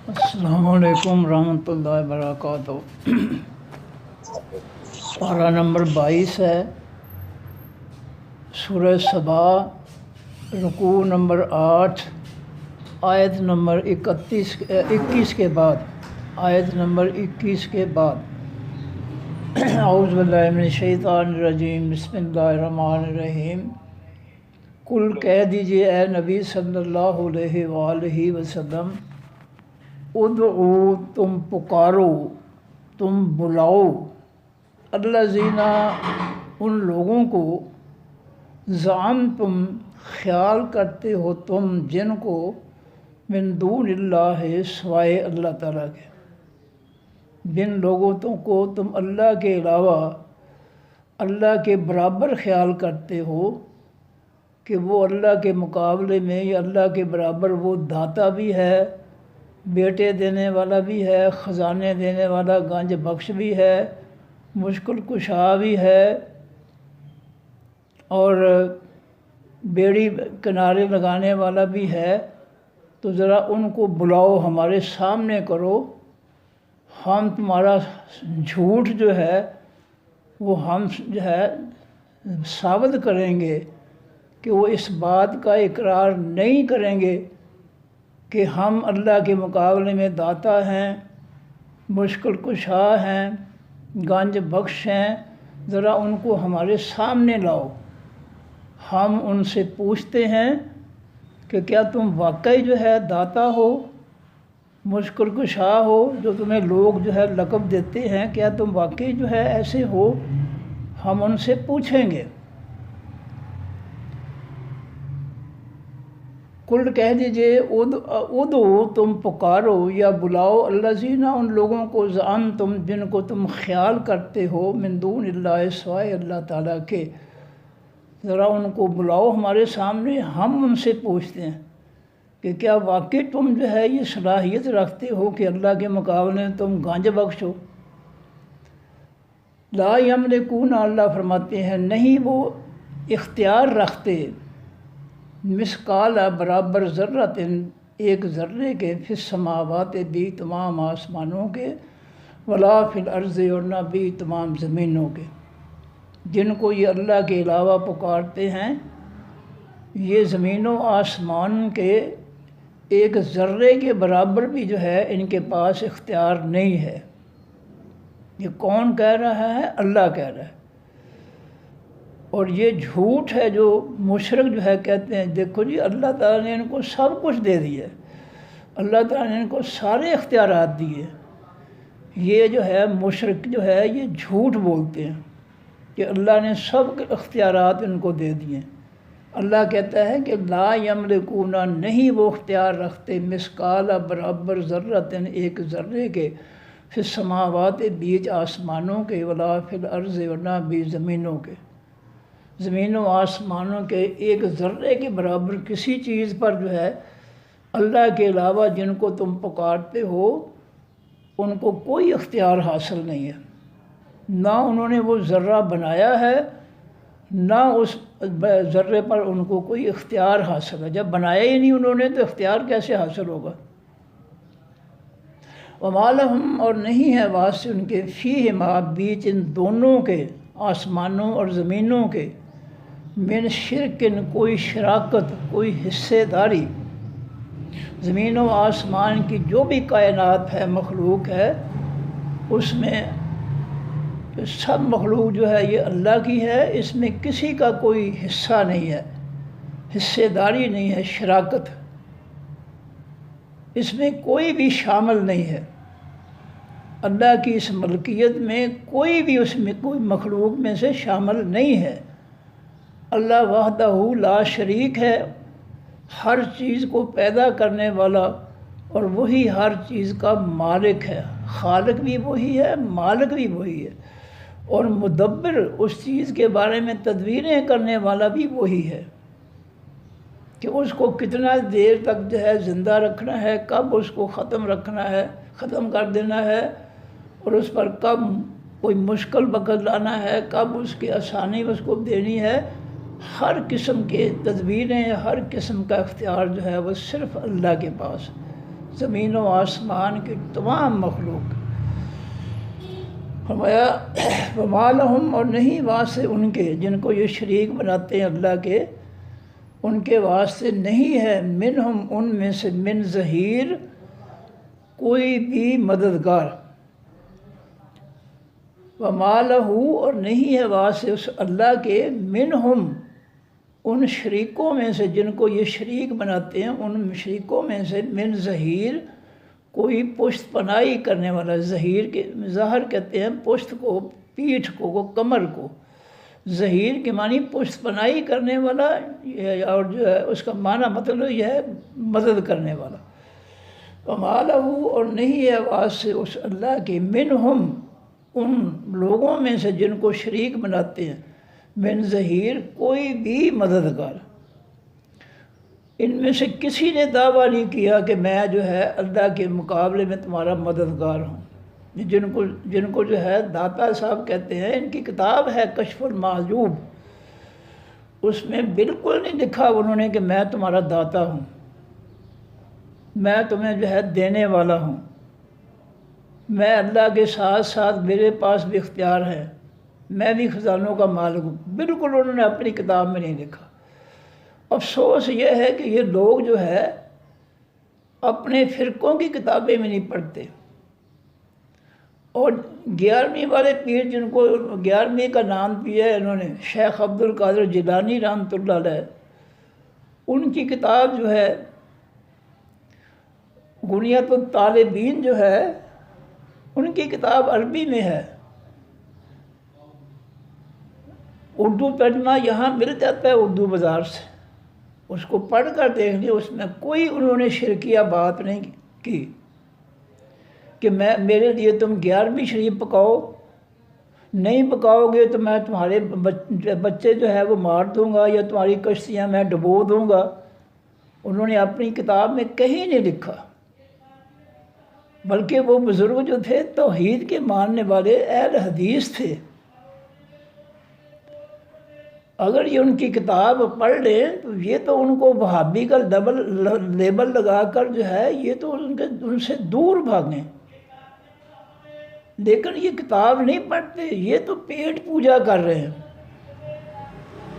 السلام علیکم ورحمۃ اللہ وبرکاتہ۔ پارہ نمبر 22 ہے، سورہ سبا، رکوع نمبر 8، آیت نمبر 21 کے بعد، آیت نمبر 21 کے بعد۔ اعوذ باللہ من الشیطان الرجیم، بسم اللہ الرحمن الرحیم۔ کل کہہ دیجئے اے نبی صلی اللہ علیہ وآلہ وسلم، ادعو تم پکارو، تم بلاؤ، الذین ان لوگوں کو، زعمتم خیال کرتے ہو تم جن کو، من دون اللہ سوائے اللہ تعالیٰ کے، جن لوگوں کو تم اللہ کے علاوہ اللہ کے برابر خیال کرتے ہو کہ وہ اللہ کے مقابلے میں یا اللہ کے برابر وہ داتا بھی ہے، بیٹے دینے والا بھی ہے، خزانے دینے والا، گنج بخش بھی ہے، مشکل کشا بھی ہے، اور بیڑی کنارے لگانے والا بھی ہے، تو ذرا ان کو بلاؤ، ہمارے سامنے کرو، ہم تمہارا جھوٹ جو ہے وہ ہم جو ہے ثابت کریں گے کہ وہ اس بات کا اقرار نہیں کریں گے کہ ہم اللہ کے مقابلے میں داتا ہیں، مشکل کشا ہیں، گنج بخش ہیں، ذرا ان کو ہمارے سامنے لاؤ۔ ہم ان سے پوچھتے ہیں کہ کیا تم واقعی جو ہے داتا ہو، مشکل کشا ہو، جو تمہیں لوگ جو ہے لقب دیتے ہیں، کیا تم واقعی جو ہے ایسے ہو؟ ہم ان سے پوچھیں گے۔ کل کہہ دیجئے ادعو تم پکارو یا بلاؤ، الذین ان لوگوں کو، زعمتم جن کو تم خیال کرتے ہو، من دون اللہ سوائے اللہ تعالیٰ کے، ذرا ان کو بلاؤ ہمارے سامنے۔ ہم ان سے پوچھتے ہیں کہ کیا واقعی تم جو ہے یہ صلاحیت رکھتے ہو کہ اللہ کے مقابلے میں تم گنج بخش ہو؟ لا یملکون، اللہ فرماتے ہیں نہیں وہ اختیار رکھتے، مثقال برابر ذرۃ ایک ذرے کے، فی السماوات بھی تمام آسمانوں کے، ولا فی الارض اور نہ بھی تمام زمینوں کے۔ جن کو یہ اللہ کے علاوہ پکارتے ہیں، یہ زمین و آسمان کے ایک ذرے کے برابر بھی جو ہے ان کے پاس اختیار نہیں ہے۔ یہ کون کہہ رہا ہے؟ اللہ کہہ رہا ہے۔ اور یہ جھوٹ ہے جو مشرک جو ہے کہتے ہیں دیکھو جی اللہ تعالیٰ نے ان کو سب کچھ دے دیا ہے، اللہ تعالیٰ نے ان کو سارے اختیارات دیے۔ یہ جو ہے مشرک جو ہے یہ جھوٹ بولتے ہیں کہ اللہ نے سب اختیارات ان کو دے دیے۔ اللہ کہتا ہے کہ لا یملکون، نہیں وہ اختیار رکھتے، مثقال برابر ذرۃ ایک ذرے کے، فی السماوات بیچ آسمانوں کے، ولا فی الارض ورنہ بھی زمینوں کے، زمین و آسمانوں کے ایک ذرے کے برابر کسی چیز پر جو ہے اللہ کے علاوہ جن کو تم پکارتے ہو ان کو کوئی اختیار حاصل نہیں ہے۔ نہ انہوں نے وہ ذرہ بنایا ہے، نہ اس ذرے پر ان کو کوئی اختیار حاصل ہے۔ جب بنایا ہی نہیں انہوں نے تو اختیار کیسے حاصل ہوگا؟ وما لہم، اور نہیں ہے واسطے ان کے، فیہما بیچ ان دونوں کے، آسمانوں اور زمینوں کے، من شرکن کوئی شراکت، کوئی حصے داری۔ زمین و آسمان کی جو بھی کائنات ہے، مخلوق ہے، اس میں سب مخلوق جو ہے یہ اللہ کی ہے، اس میں کسی کا کوئی حصہ نہیں ہے، حصے داری نہیں ہے، شراکت اس میں کوئی بھی شامل نہیں ہے۔ اللہ کی اس ملکیت میں کوئی بھی اس میں کوئی مخلوق میں سے شامل نہیں ہے۔ اللہ وحدہ لا شریک ہے، ہر چیز کو پیدا کرنے والا، اور وہی ہر چیز کا مالک ہے، خالق بھی وہی ہے، مالک بھی وہی ہے، اور مدبر اس چیز کے بارے میں تدبیریں کرنے والا بھی وہی ہے کہ اس کو کتنا دیر تک جو ہے زندہ رکھنا ہے، کب اس کو ختم رکھنا ہے، ختم کر دینا ہے، اور اس پر کب کوئی مشکل وقت لانا ہے، کب اس کی آسانی اس کو دینی ہے۔ ہر قسم کے تدبیریں، ہر قسم کا اختیار جو ہے وہ صرف اللہ کے پاس۔ زمین و آسمان کی تمام مخلوق۔ فرمایا وما لہم، اور نہیں واسطے ان کے جن کو یہ شریک بناتے ہیں اللہ کے، ان کے واسطے نہیں ہے منہم ان میں سے من ظہیر کوئی بھی مددگار، وما لہو اور نہیں ہے واسطے اس اللہ کے منہم ان شریکوں میں سے جن کو یہ شریک بناتے ہیں، ان شریکوں میں سے من ظہیر کوئی پشت پناہی کرنے والا۔ ظہیر کے ظہر کہتے ہیں پشت کو، پیٹھ کو، کمر کو۔ ظہیر کے معنی پشت پناہی کرنے والا، اور جو ہے اس کا معنی مطلب یہ ہے مدد کرنے والا۔ وما لہو اور نہیں ہے واسطے اس اللہ کے منہم ان لوگوں میں سے جن کو شریک بناتے ہیں، من ظہیر کوئی بھی مددگار۔ ان میں سے کسی نے دعویٰ نہیں کیا کہ میں جو ہے اللہ کے مقابلے میں تمہارا مددگار ہوں۔ جن کو جو ہے داتا صاحب کہتے ہیں، ان کی کتاب ہے کشف المحجوب، اس میں بالکل نہیں لکھا انہوں نے کہ میں تمہارا داتا ہوں، میں تمہیں جو ہے دینے والا ہوں، میں اللہ کے ساتھ ساتھ میرے پاس بھی اختیار ہے، میں بھی خزانوں کا مالک ہوں۔ بالکل انہوں نے اپنی کتاب میں نہیں لکھا۔ افسوس یہ ہے کہ یہ لوگ جو ہے اپنے فرقوں کی کتابیں میں نہیں پڑھتے، اور 11ویں والے پیر جن کو 11ویں کا نام دیا ہے انہوں نے، شیخ عبد القادر جیلانی رحمۃ اللہ علیہ، ان کی کتاب جو ہے غنیت الطالبین جو ہے، ان کی کتاب عربی میں ہے، اردو ترجمہ یہاں مل جاتا ہے اردو بازار سے، اس کو پڑھ کر دیکھ لیں، اس میں کوئی انہوں نے شرکیہ بات نہیں کی کہ میرے لیے تم 11ویں شریف پکاؤ، نہیں پکاؤ گے تو میں تمہارے بچے جو ہے وہ مار دوں گا، یا تمہاری کشتیاں میں ڈبو دوں گا۔ انہوں نے اپنی کتاب میں کہیں نہیں لکھا، بلکہ وہ بزرگ جو تھے توحید کے ماننے والے اہل حدیث تھے۔ اگر یہ ان کی کتاب پڑھ لیں تو یہ تو ان کو وہابی کا لیبل لگا کر جو ہے یہ تو ان سے دور بھاگیں، لیکن یہ کتاب نہیں پڑھتے، یہ تو پیٹ پوجا کر رہے ہیں۔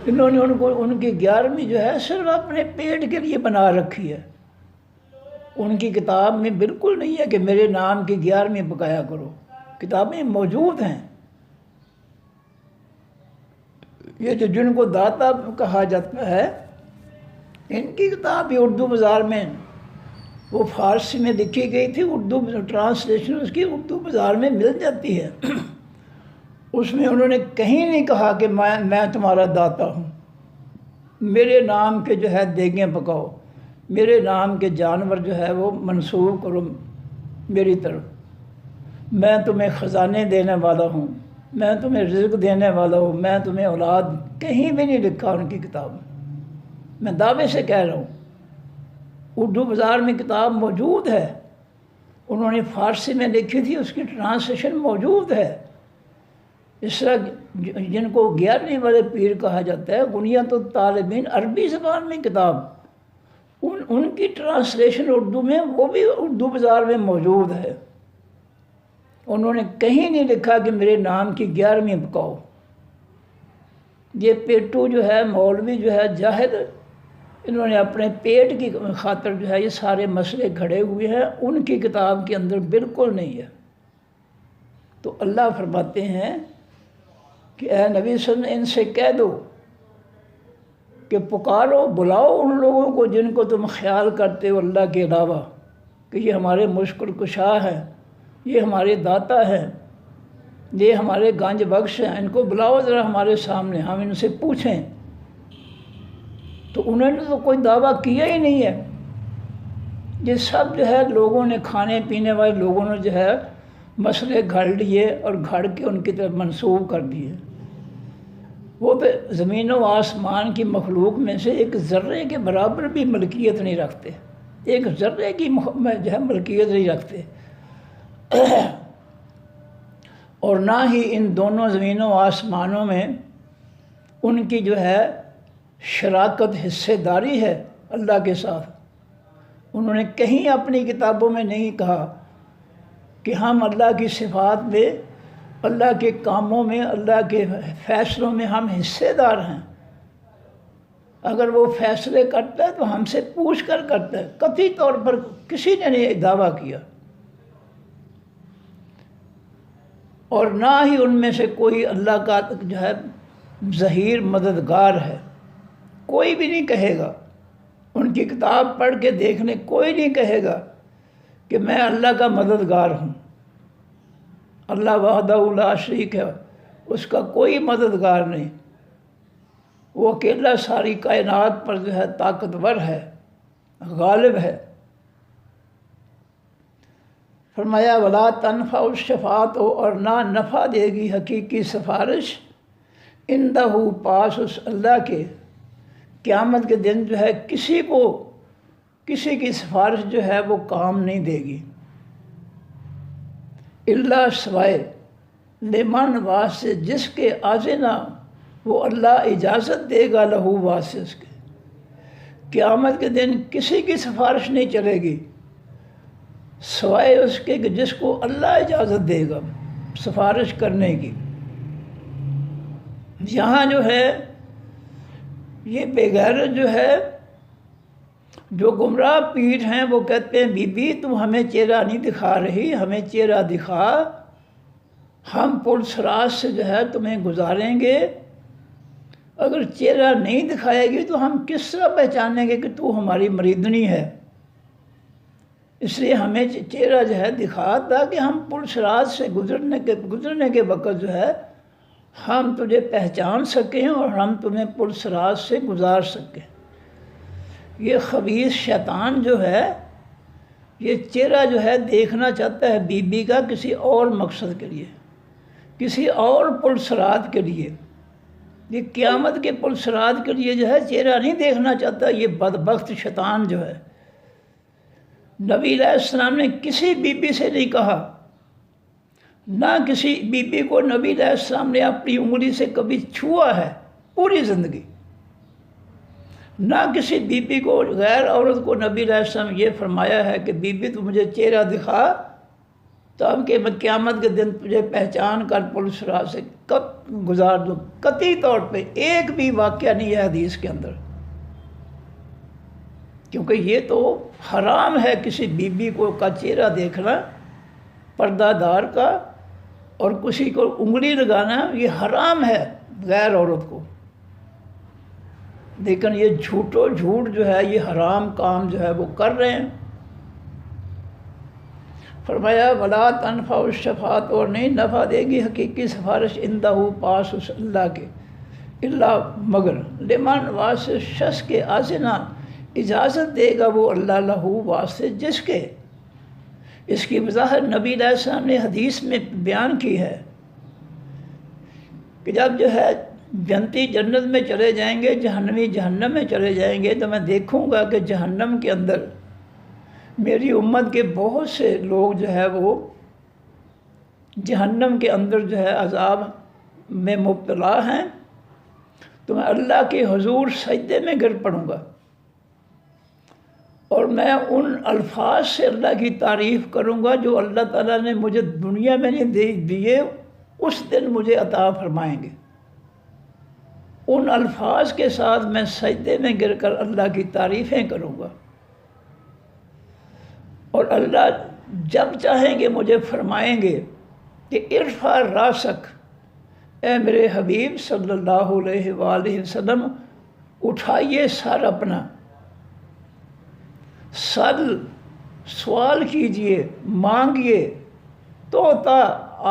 انہوں نے ان کی 11ویں جو ہے صرف اپنے پیٹ کے لیے بنا رکھی ہے۔ ان کی کتاب میں بالکل نہیں ہے کہ میرے نام کی 11ویں پکایا کرو، کتابیں موجود ہیں۔ یہ جو جن کو داتا کہا جاتا ہے، ان کی کتاب بھی اردو بازار میں، وہ فارسی میں لکھی گئی تھی، اردو ٹرانسلیشن اس کی اردو بازار میں مل جاتی ہے۔ اس میں انہوں نے کہیں نہیں کہا کہ میں تمہارا داتا ہوں، میرے نام کے جو ہے دیگیں پکاؤ، میرے نام کے جانور جو ہے وہ منسوب کرو میری طرف، میں تمہیں خزانے دینے والا ہوں، میں تمہیں رزق دینے والا ہوں، میں تمہیں اولاد، کہیں بھی نہیں لکھا ان کی کتاب میں۔ میں دعوے سے کہہ رہا ہوں، اردو بازار میں کتاب موجود ہے، انہوں نے فارسی میں لکھی تھی، اس کی ٹرانسلیشن موجود ہے۔ اس طرح جن کو 11ویں والے پیر کہا جاتا ہے، غنیت الطالبین عربی زبان میں کتاب، ان کی ٹرانسلیشن اردو میں، وہ بھی اردو بازار میں موجود ہے۔ انہوں نے کہیں نہیں لکھا کہ میرے نام کی 11ویں پکاؤ۔ یہ پیٹو جو ہے، مولوی جو ہے جاہد، انہوں نے اپنے پیٹ کی خاطر جو ہے یہ سارے مسئلے کھڑے ہوئے ہیں، ان کی کتاب کے اندر بالکل نہیں ہے۔ تو اللہ فرماتے ہیں کہ اے نبی صلی اللہ علیہ وسلم ان سے کہہ دو کہ پکارو، بلاؤ ان لوگوں کو جن کو تم خیال کرتے ہو اللہ کے علاوہ کہ یہ ہمارے مشکل کشا ہیں، یہ ہمارے داتا ہیں، یہ ہمارے گنج بخش ہیں، ان کو بلاؤ ذرا ہمارے سامنے، ہم ان سے پوچھیں۔ تو انہوں نے تو کوئی دعویٰ کیا ہی نہیں ہے۔ یہ سب جو ہے لوگوں نے، کھانے پینے والے لوگوں نے جو ہے مسئلے گھڑ لیے اور گھڑ کے ان کی طرف منسوب کر دیے۔ وہ تو زمین و آسمان کی مخلوق میں سے ایک ذرے کے برابر بھی ملکیت نہیں رکھتے، ایک ذرے کی جو ہے ملکیت نہیں رکھتے، اور نہ ہی ان دونوں زمینوں و آسمانوں میں ان کی جو ہے شراکت، حصے داری ہے اللہ کے ساتھ۔ انہوں نے کہیں اپنی کتابوں میں نہیں کہا کہ ہم اللہ کی صفات میں، اللہ کے کاموں میں، اللہ کے فیصلوں میں ہم حصے دار ہیں۔ اگر وہ فیصلے کرتا ہے تو ہم سے پوچھ کر کرتا ہے، قطعی طور پر کسی نے نہیں دعویٰ کیا، اور نہ ہی ان میں سے کوئی اللہ کا جو ہے ظہیر مددگار ہے، کوئی بھی نہیں کہے گا۔ ان کی کتاب پڑھ کے دیکھنے کوئی نہیں کہے گا کہ میں اللہ کا مددگار ہوں۔ اللہ وحدہ لا شریک ہے، اس کا کوئی مددگار نہیں، وہ اکیلا ساری کائنات پر جو ہے طاقتور ہے، غالب ہے۔ فرمایا ولا تنفع الشفاعت، اور نہ نفع دے گی حقیقی سفارش عندہ پاس اس اللہ کے، قیامت کے دن جو ہے کسی کی سفارش جو ہے وہ کام نہیں دے گی، اللہ سوائے لمن واسطے جس کے آذنا وہ اللہ اجازت دے گا، لہو واسطے اس کے۔ قیامت کے دن کسی کی سفارش نہیں چلے گی سوائے اس کے کہ جس کو اللہ اجازت دے گا سفارش کرنے کی۔ یہاں جو ہے یہ بے غیرت جو ہے، جو گمراہ پیر ہیں، وہ کہتے ہیں بی بی تم ہمیں چہرہ نہیں دکھا رہی، ہمیں چہرہ دکھا، ہم پل صراط سے جو ہے تمہیں گزاریں گے۔ اگر چہرہ نہیں دکھائے گی تو ہم کس طرح پہچانیں گے کہ تو ہماری مریدنی ہے؟ اس لیے ہمیں چہرہ جو ہے دکھا، تاکہ ہم پل صراط سے گزرنے کے وقت جو ہے ہم تجھے پہچان سکیں اور ہم تمہیں پل صراط سے گزار سکیں۔ یہ خبیث شیطان جو ہے یہ چہرہ جو ہے دیکھنا چاہتا ہے بی بی کا کسی اور مقصد کے لیے، کسی اور پل صراط کے لیے۔ یہ قیامت کے پل صراط کے لیے جو ہے چہرہ نہیں دیکھنا چاہتا یہ بدبخت شیطان جو ہے۔ نبی علیہ السلام نے کسی بی بی سے نہیں کہا، نہ کسی بی بی کو نبی علیہ السلام نے اپنی انگلی سے کبھی چھوا ہے پوری زندگی، نہ کسی بی بی کو، غیر عورت کو نبی علیہ السلام یہ فرمایا ہے کہ بی بی تو مجھے چہرہ دکھا تب کہ میں قیامت کے دن تجھے پہچان کر پل صراط سے کب گزار دوں۔ قطعی طور پہ ایک بھی واقعہ نہیں ہے حدیث کے اندر، کیونکہ یہ تو حرام ہے کسی بی بی کا چہرہ دیکھنا، پردہ دار کا، اور کسی کو انگلی لگانا، یہ حرام ہے غیر عورت کو۔ لیکن یہ جھوٹ جو ہے یہ حرام کام جو ہے وہ کر رہے ہیں۔ فرمایا ولا تنفع الشفاعت، اور نہیں نفع دے گی حقیقی سفارش عندہ پاس اس اللہ کے، اللہ مگر لمن واسطے شخص کے آذنا اجازت دے گا وہ اللہ، لہو واسطے جس کے۔ اس کی وضاحت نبی علیہ السلام نے حدیث میں بیان کی ہے کہ جب جو ہے جنتی جنت میں چلے جائیں گے، جہنمی جہنم میں چلے جائیں گے، تو میں دیکھوں گا کہ جہنم کے اندر میری امت کے بہت سے لوگ جو ہے وہ جہنم کے اندر جو ہے عذاب میں مبتلا ہیں، تو میں اللہ کے حضور سجدے میں گر پڑوں گا، اور میں ان الفاظ سے اللہ کی تعریف کروں گا جو اللہ تعالیٰ نے مجھے دنیا میں نہیں دیے، اس دن مجھے عطا فرمائیں گے۔ ان الفاظ کے ساتھ میں سجدے میں گر کر اللہ کی تعریفیں کروں گا، اور اللہ جب چاہیں گے مجھے فرمائیں گے کہ ارفع راسک، اے میرے حبیب صلی اللہ علیہ وآلہ وسلم اٹھائیے سر اپنا، سوال کیجئے، مانگیے تو عطا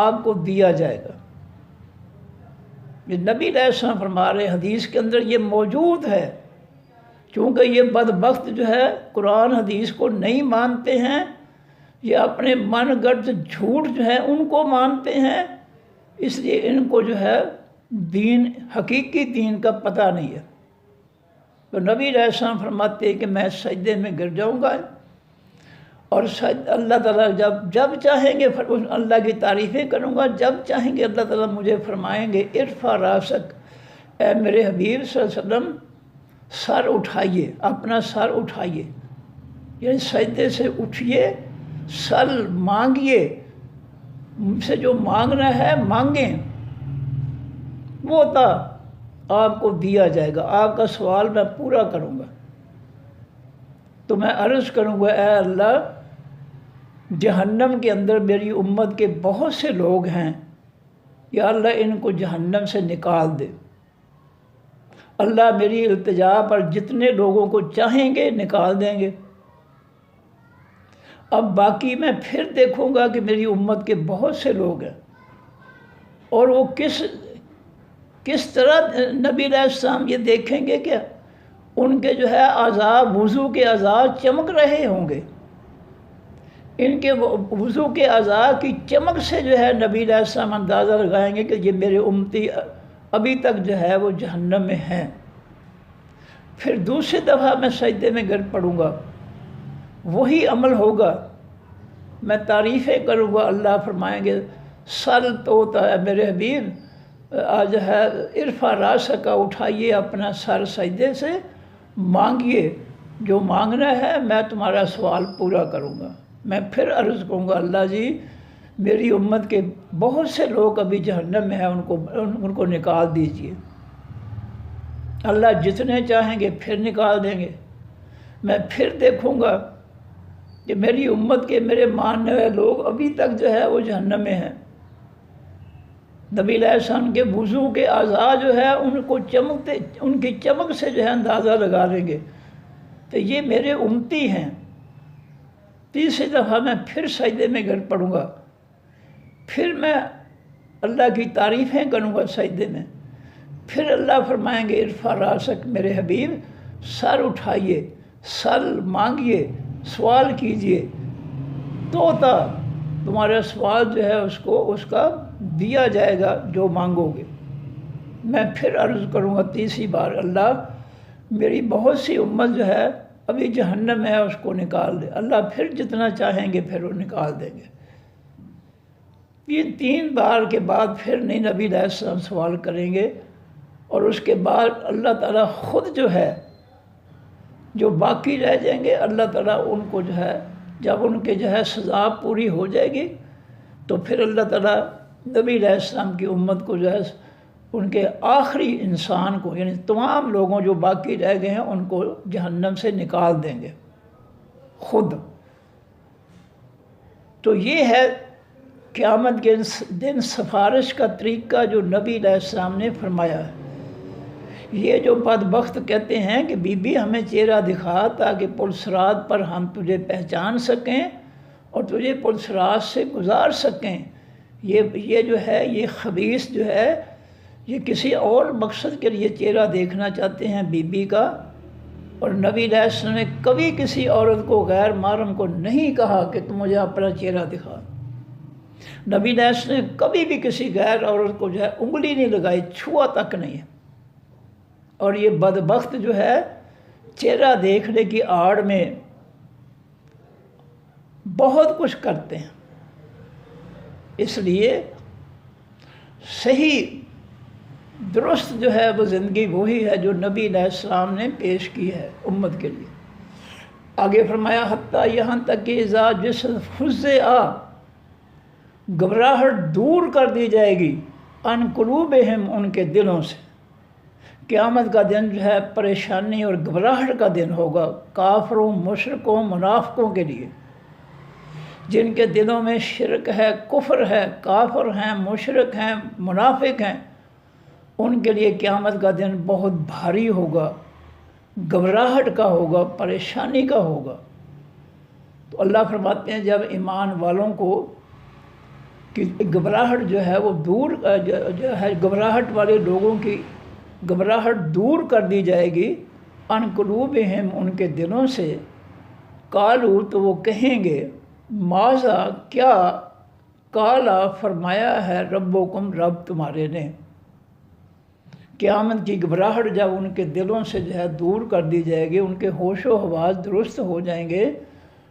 آپ کو دیا جائے گا۔ یہ نبی علیہ السلام فرما رہے حدیث کے اندر یہ موجود ہے، چونکہ یہ بدبخت جو ہے قرآن حدیث کو نہیں مانتے ہیں، یہ اپنے من گڑت جھوٹ جو ہے ان کو مانتے ہیں، اس لیے ان کو جو ہے دین، حقیقی دین کا پتہ نہیں ہے۔ تو نبی علیہ السلام فرماتے ہیں کہ میں سجدے میں گر جاؤں گا، اور اللہ تعالیٰ جب چاہیں گے اللہ کی تعریفیں کروں گا، جب چاہیں گے اللہ تعالیٰ مجھے فرمائیں گے ارفع راسک، اے میرے حبیب صلی اللہ علیہ وسلم سر اٹھائیے، اپنا سر اٹھائیے۔ یعنی سجدے سے اٹھیے، سل مانگیے، مجھ سے جو مانگنا ہے مانگیں، وہ تھا آپ کو دیا جائے گا، آپ کا سوال میں پورا کروں گا۔ تو میں عرض کروں گا اے اللہ، جہنم کے اندر میری امت کے بہت سے لوگ ہیں، یا اللہ ان کو جہنم سے نکال دے۔ اللہ میری التجا پر جتنے لوگوں کو چاہیں گے نکال دیں گے۔ اب باقی میں پھر دیکھوں گا کہ میری امت کے بہت سے لوگ ہیں، اور وہ کس طرح نبی علیہ السلام یہ دیکھیں گے کہ ان کے جو ہے اعضاء، وضو کے اعضاء چمک رہے ہوں گے۔ ان کے وضو کے اعضاء کی چمک سے جو ہے نبی علیہ السلام اندازہ لگائیں گے کہ یہ میرے امتی ابھی تک جو ہے وہ جہنم میں ہیں۔ پھر دوسری دفعہ میں سجدے میں گر پڑوں گا، وہی عمل ہوگا، میں تعریفیں کروں گا۔ اللہ فرمائیں گے سل تو ہے میرے حبیب، آج ہے ارفع راسک، اٹھائیے اپنا سر سجدے سے، مانگیے، جو مانگنا ہے میں تمہارا سوال پورا کروں گا۔ میں پھر عرض کروں گا اللہ جی میری امت کے بہت سے لوگ ابھی جہنم میں ہیں، ان کو نکال دیجئے۔ اللہ جتنے چاہیں گے پھر نکال دیں گے۔ میں پھر دیکھوں گا کہ میری امت کے میرے ماننے والے لوگ ابھی تک جو ہے وہ جہنم میں ہیں۔ نبی علیہ السلام کے وضو کے اعضاء جو ہے ان کو چمکتے، ان کی چمک سے جو ہے اندازہ لگا لیں گے تو یہ میرے امتی ہیں۔ تیسری دفعہ میں پھر سجدے میں گر پڑوں گا، پھر میں اللہ کی تعریفیں کروں گا سجدے میں۔ پھر اللہ فرمائیں گے ارفع راسک میرے حبیب، سر اٹھائیے، سل مانگیے، سوال کیجئے، تو تمہارا سوال جو ہے اس کا دیا جائے گا جو مانگو گے۔ میں پھر عرض کروں گا تیسری بار اللہ میری بہت سی امت جو ہے ابھی جہنم میں ہے، اس کو نکال دے۔ اللہ پھر جتنا چاہیں گے پھر وہ نکال دیں گے۔ یہ 3 بار کے بعد پھر نہیں نبی علیہ السلام سوال کریں گے، اور اس کے بعد اللہ تعالیٰ خود جو ہے جو باقی رہ جائیں گے، اللہ تعالیٰ ان کو جو ہے جب ان کے جو ہے سزا پوری ہو جائے گی تو پھر اللہ تعالیٰ نبی علیہ السلام کی امت کو جو ہے ان کے آخری انسان کو، یعنی تمام لوگوں جو باقی رہ گئے ہیں ان کو جہنم سے نکال دیں گے خود۔ تو یہ ہے قیامت کے دن سفارش کا طریقہ جو نبی علیہ السلام نے فرمایا ہے۔ یہ جو بدبخت کہتے ہیں کہ بی بی ہمیں چہرہ دکھا تاکہ پل صراط پر ہم تجھے پہچان سکیں اور تجھے پل صراط سے گزار سکیں، یہ جو ہے یہ خبیث جو ہے یہ کسی اور مقصد کے لیے چہرہ دیکھنا چاہتے ہیں بی بی کا۔ اور نبی علیہ السلام نے کبھی کسی عورت کو، غیر محرم کو نہیں کہا کہ تم مجھے اپنا چہرہ دکھا۔ نبی علیہ السلام نے کبھی بھی کسی غیر عورت کو جو ہے انگلی نہیں لگائی، چھوا تک نہیں ہے۔ اور یہ بدبخت جو ہے چہرہ دیکھنے کی آڑ میں بہت کچھ کرتے ہیں۔ اس لیے صحیح درست جو ہے وہ زندگی وہی ہے جو نبی علیہ السلام نے پیش کی ہے امت کے لیے۔ آگے فرمایا حتیٰ یہاں تک کہ اذا جس فزع گھبراہٹ دور کر دی جائے گی ان قلوبہم ان کے دلوں سے۔ قیامت کا دن جو ہے پریشانی اور گھبراہٹ کا دن ہوگا کافروں، مشرکوں، منافقوں کے لیے، جن کے دلوں میں شرک ہے، کفر ہے، کافر ہیں، مشرک ہیں، منافق ہیں، ان کے لیے قیامت کا دن بہت بھاری ہوگا، گھبراہٹ کا ہوگا، پریشانی کا ہوگا۔ تو اللہ فرماتے ہیں جب ایمان والوں کو کہ گھبراہٹ جو ہے وہ دور جو ہے گھبراہٹ والے لوگوں کی گھبراہٹ دور کر دی جائے گی ان قلوبہم ان کے دلوں سے، قالو تو وہ کہیں گے ماذا کیا، قالا فرمایا ہے ربکم رب تمہارے نے۔ قیامت کی گھبراہٹ جب ان کے دلوں سے جو ہے دور کر دی جائے گی، ان کے ہوش و حواس درست ہو جائیں گے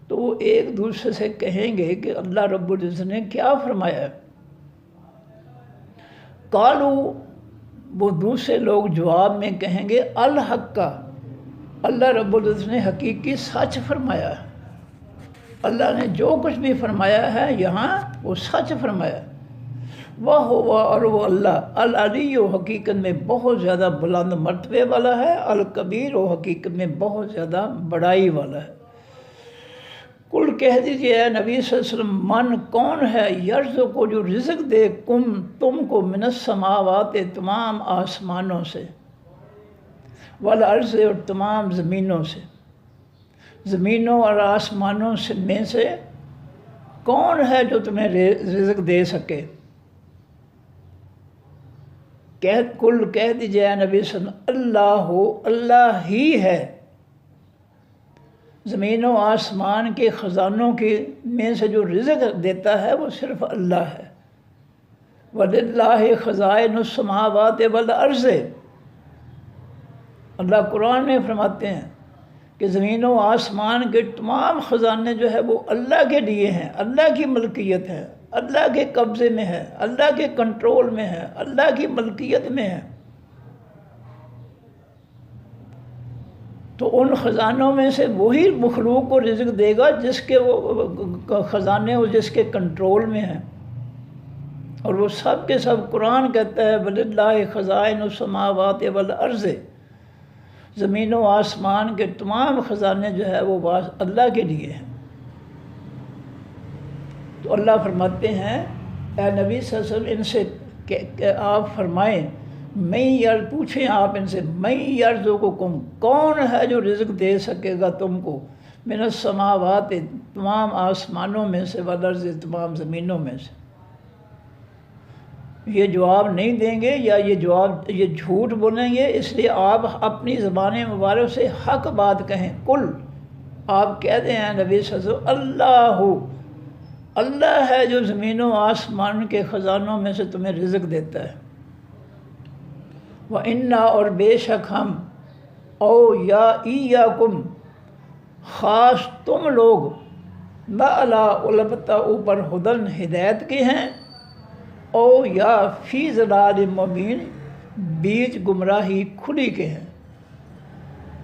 تو وہ ایک دوسرے سے کہیں گے کہ اللہ رب العزت نے کیا فرمایا ہے۔ قالو وہ دوسرے لوگ جواب میں کہیں گے الحق کا، اللہ رب العزت نے حقیقی سچ فرمایا ہے۔ اللہ نے جو کچھ بھی فرمایا ہے یہاں وہ سچ فرمایا۔ وہ ہوا، اور وہ اللہ العلی و حقیقت میں بہت زیادہ بلند مرتبے والا ہے، الکبیر و حقیقت میں بہت زیادہ بڑائی والا ہے۔ کل کہہ دیجئے اے نبی صلی اللہ علیہ وسلم، من کون ہے یرزق کو جو رزق دے تم کو من السماوات تمام آسمانوں سے، والارض اور تمام زمینوں سے، زمینوں اور آسمانوں میں سے کون ہے جو تمہیں رزق دے سکے؟ کل کہہ دیجئے اے نبی صلی اللہ علیہ وسلم، اللہ ہو، اللہ ہی ہے، زمین و آسمان کے خزانوں کے میں سے جو رزق دیتا ہے وہ صرف اللہ ہے۔ وَلِلَّهِ خَزَائِنُ السَّمَاوَاتِ وَالْأَرْضِ، اللہ قرآن میں فرماتے ہیں کہ زمین و آسمان کے تمام خزانے جو ہے وہ اللہ کے لیے ہیں، اللہ کی ملکیت ہے، اللہ کے قبضے میں ہے، اللہ کے کنٹرول میں ہے، اللہ کی ملکیت میں ہے۔ تو ان خزانوں میں سے وہی مخلوق کو رزق دے گا جس کے وہ خزانے اور جس کے کنٹرول میں ہیں، اور وہ سب کے سب قرآن کہتا ہے وَلِلَّهِ خَزَائِنُ السَّمَاوَاتِ وَالْأَرْضِ، زمین و آسمان کے تمام خزانے جو ہے وہ اللہ کے لیے ہیں۔ تو اللہ فرماتے ہیں اے نبی صلی اللہ علیہ وسلم ان سے کہ آپ فرمائیں، پوچھیں آپ ان سے، میں یرزقکم، کون ہے جو رزق دے سکے گا تم کو، من السماوات تمام آسمانوں میں سے، والارض تمام زمینوں میں سے۔ یہ جواب نہیں دیں گے یا یہ جھوٹ بولیں گے، اس لیے آپ اپنی زبان مبارک سے حق بات کہیں۔ کل آپ کہہ دیں اے نبی صلی اللہ علیہ وسلم، اللہ ہے جو زمین و آسمان کے خزانوں میں سے تمہیں رزق دیتا ہے۔ وَإِنَّا، اور بے شک ہم، او یا ایاکم، خاص تم لوگ، لَعَلَىٰ، البتہ اوپر، ہدن، ہدایت کے ہیں، او یا فی ضلال مبین، بیچ گمراہی کھلی کے ہیں۔